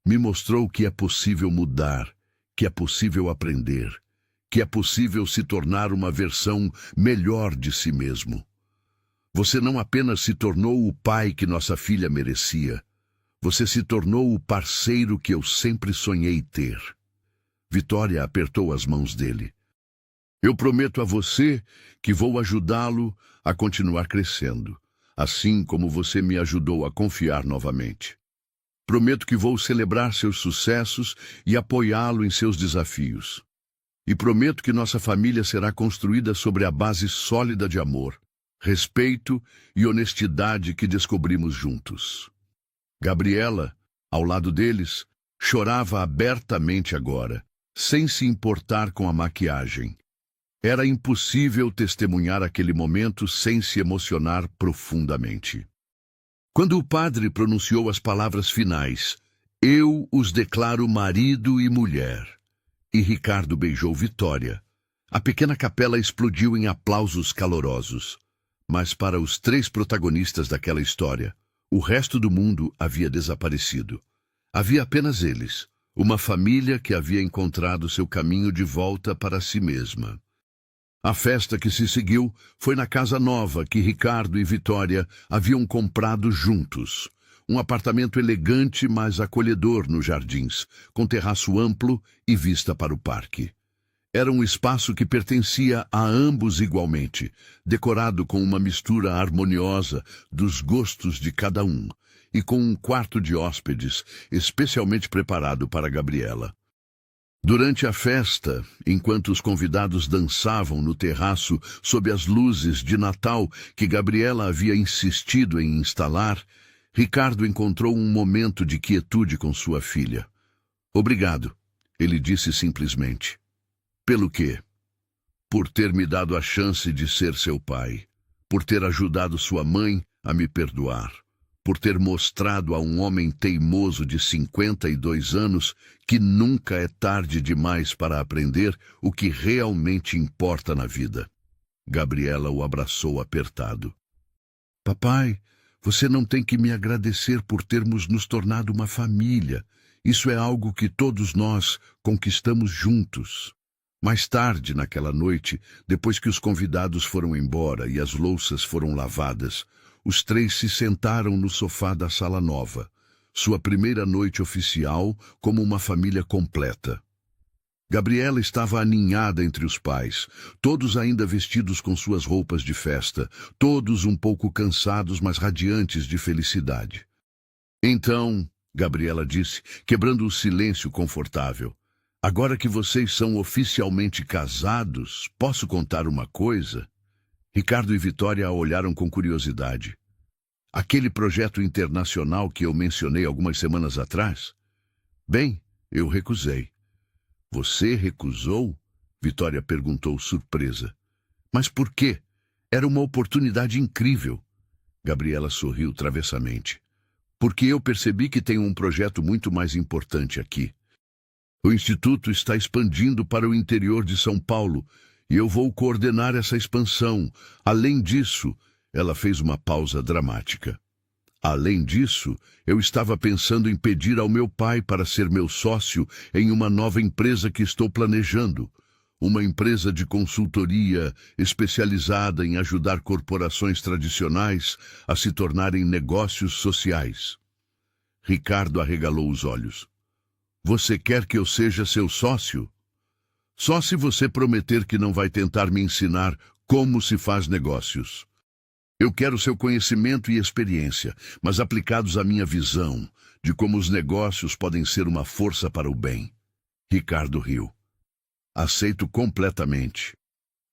Speaker 1: Me mostrou que é possível mudar, que é possível aprender, que é possível se tornar uma versão melhor de si mesmo. Você não apenas se tornou o pai que nossa filha merecia, você se tornou o parceiro que eu sempre sonhei ter. Vitória apertou as mãos dele. Eu prometo a você que vou ajudá-lo a continuar crescendo, assim como você me ajudou a confiar novamente. Prometo que vou celebrar seus sucessos e apoiá-lo em seus desafios. E prometo que nossa família será construída sobre a base sólida de amor, respeito e honestidade que descobrimos juntos. Gabriela, ao lado deles, chorava abertamente agora, sem se importar com a maquiagem. Era impossível testemunhar aquele momento sem se emocionar profundamente. Quando o padre pronunciou as palavras finais, "Eu os declaro marido e mulher", e Ricardo beijou Vitória, a pequena capela explodiu em aplausos calorosos. Mas para os três protagonistas daquela história, o resto do mundo havia desaparecido. Havia apenas eles, uma família que havia encontrado seu caminho de volta para si mesma. A festa que se seguiu foi na casa nova que Ricardo e Vitória haviam comprado juntos. Um apartamento elegante, mas acolhedor nos jardins, com terraço amplo e vista para o parque. Era um espaço que pertencia a ambos igualmente, decorado com uma mistura harmoniosa dos gostos de cada um, e com um quarto de hóspedes especialmente preparado para Gabriela. Durante a festa, enquanto os convidados dançavam no terraço sob as luzes de Natal que Gabriela havia insistido em instalar, Ricardo encontrou um momento de quietude com sua filha. "Obrigado", ele disse simplesmente. "Pelo quê?" "Por ter me dado a chance de ser seu pai, por ter ajudado sua mãe a me perdoar, por ter mostrado a um homem teimoso de 52 anos que nunca é tarde demais para aprender o que realmente importa na vida." Gabriela o abraçou apertado. "Papai, você não tem que me agradecer por termos nos tornado uma família. Isso é algo que todos nós conquistamos juntos." Mais tarde, naquela noite, depois que os convidados foram embora e as louças foram lavadas, os três se sentaram no sofá da sala nova, sua primeira noite oficial como uma família completa. Gabriela estava aninhada entre os pais, todos ainda vestidos com suas roupas de festa, todos um pouco cansados, mas radiantes de felicidade. "Então", Gabriela disse, quebrando o silêncio confortável, "agora que vocês são oficialmente casados, posso contar uma coisa?" Ricardo e Vitória a olharam com curiosidade. "Aquele projeto internacional que eu mencionei algumas semanas atrás?" "Bem, eu recusei." "Você recusou?" Vitória perguntou surpresa. "Mas por quê? Era uma oportunidade incrível." Gabriela sorriu travessamente. "Porque eu percebi que tenho um projeto muito mais importante aqui. O Instituto está expandindo para o interior de São Paulo e eu vou coordenar essa expansão. Além disso," ela fez uma pausa dramática. "Além disso, eu estava pensando em pedir ao meu pai para ser meu sócio em uma nova empresa que estou planejando. Uma empresa de consultoria especializada em ajudar corporações tradicionais a se tornarem negócios sociais." Ricardo arregalou os olhos. "Você quer que eu seja seu sócio?" "Só se você prometer que não vai tentar me ensinar como se faz negócios. Eu quero seu conhecimento e experiência, mas aplicados à minha visão de como os negócios podem ser uma força para o bem." Ricardo riu. "Aceito completamente.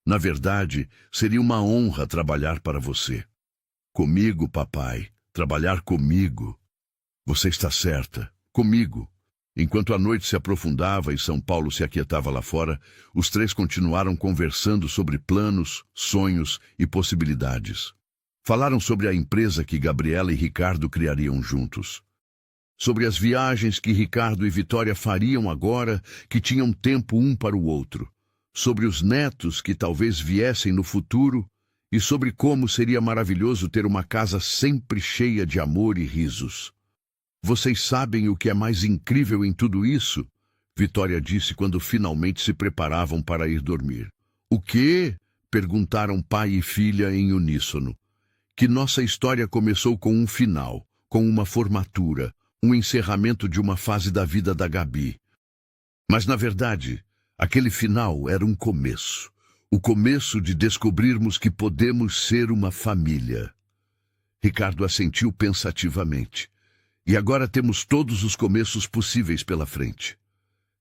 Speaker 1: Na verdade, seria uma honra trabalhar para você." "Comigo, papai. Trabalhar comigo." "Você está certa. Comigo." Enquanto a noite se aprofundava e São Paulo se aquietava lá fora, os três continuaram conversando sobre planos, sonhos e possibilidades. Falaram sobre a empresa que Gabriela e Ricardo criariam juntos. Sobre as viagens que Ricardo e Vitória fariam agora que tinham tempo um para o outro. Sobre os netos que talvez viessem no futuro e sobre como seria maravilhoso ter uma casa sempre cheia de amor e risos. "Vocês sabem o que é mais incrível em tudo isso?" Vitória disse quando finalmente se preparavam para ir dormir. "O quê?" perguntaram pai e filha em uníssono. "Que nossa história começou com um final, com uma formatura, um encerramento de uma fase da vida da Gabi. Mas, na verdade, aquele final era um começo. O começo de descobrirmos que podemos ser uma família." Ricardo assentiu pensativamente. E agora temos todos os começos possíveis pela frente.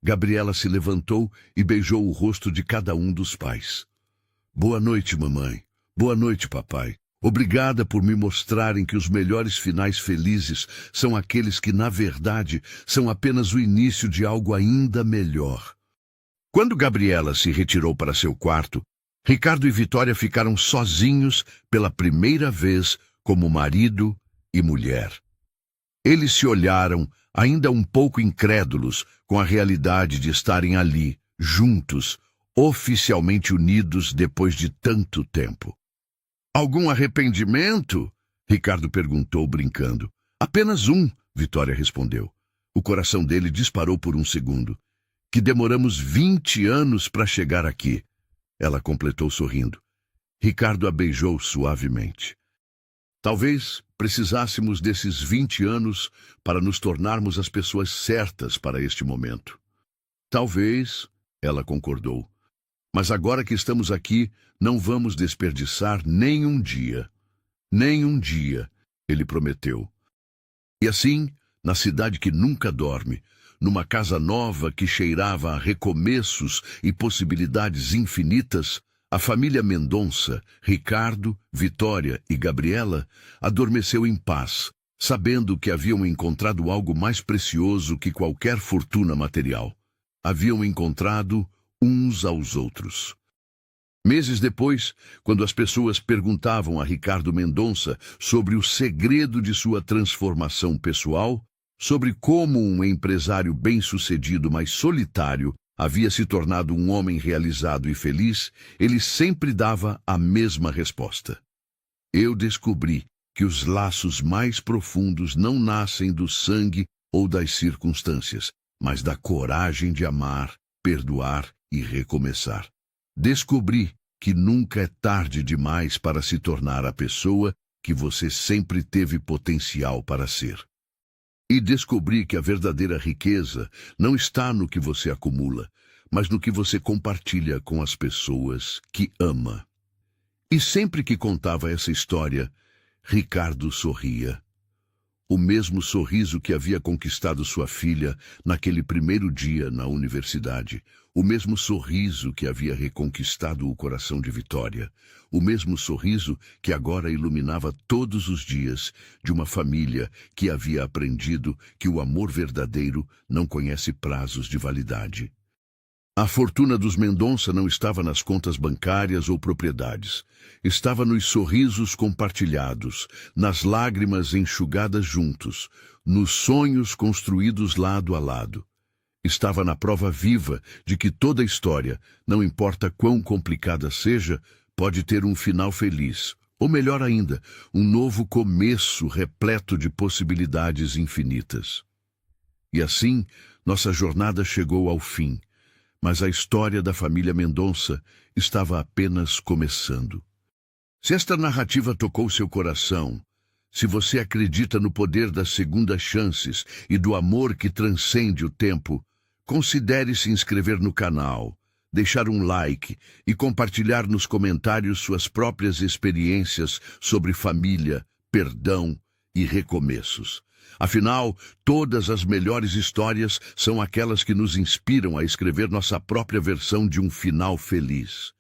Speaker 1: Gabriela se levantou e beijou o rosto de cada um dos pais. Boa noite, mamãe. Boa noite, papai. Obrigada por me mostrarem que os melhores finais felizes são aqueles que, na verdade, são apenas o início de algo ainda melhor. Quando Gabriela se retirou para seu quarto, Ricardo e Vitória ficaram sozinhos pela primeira vez como marido e mulher. Eles se olharam, ainda um pouco incrédulos, com a realidade de estarem ali, juntos, oficialmente unidos depois de tanto tempo. Algum arrependimento? Ricardo perguntou, brincando. Apenas um, Vitória respondeu. O coração dele disparou por um segundo. Que demoramos 20 anos para chegar aqui. Ela completou sorrindo. Ricardo a beijou suavemente. Talvez precisássemos desses 20 anos para nos tornarmos as pessoas certas para este momento. Talvez, ela concordou. Mas agora que estamos aqui, não vamos desperdiçar nem um dia. Nem um dia, ele prometeu. E assim, na cidade que nunca dorme, numa casa nova que cheirava a recomeços e possibilidades infinitas, a família Mendonça, Ricardo, Vitória e Gabriela, adormeceu em paz, sabendo que haviam encontrado algo mais precioso que qualquer fortuna material. Haviam encontrado uns aos outros. Meses depois, quando as pessoas perguntavam a Ricardo Mendonça sobre o segredo de sua transformação pessoal, sobre como um empresário bem-sucedido, mas solitário, havia se tornado um homem realizado e feliz, ele sempre dava a mesma resposta. Eu descobri que os laços mais profundos não nascem do sangue ou das circunstâncias, mas da coragem de amar, perdoar e recomeçar. Descobri que nunca é tarde demais para se tornar a pessoa que você sempre teve potencial para ser. E descobri que a verdadeira riqueza não está no que você acumula, mas no que você compartilha com as pessoas que ama. E sempre que contava essa história, Ricardo sorria. O mesmo sorriso que havia conquistado sua filha naquele primeiro dia na universidade, o mesmo sorriso que havia reconquistado o coração de Vitória, o mesmo sorriso que agora iluminava todos os dias de uma família que havia aprendido que o amor verdadeiro não conhece prazos de validade. A fortuna dos Mendonça não estava nas contas bancárias ou propriedades. Estava nos sorrisos compartilhados, nas lágrimas enxugadas juntos, nos sonhos construídos lado a lado. Estava na prova viva de que toda história, não importa quão complicada seja, pode ter um final feliz, ou melhor ainda, um novo começo repleto de possibilidades infinitas. E assim, nossa jornada chegou ao fim. Mas a história da família Mendonça estava apenas começando. Se esta narrativa tocou seu coração, se você acredita no poder das segundas chances e do amor que transcende o tempo, considere se inscrever no canal, deixar um like e compartilhar nos comentários suas próprias experiências sobre família, perdão e recomeços. Afinal, todas as melhores histórias são aquelas que nos inspiram a escrever nossa própria versão de um final feliz.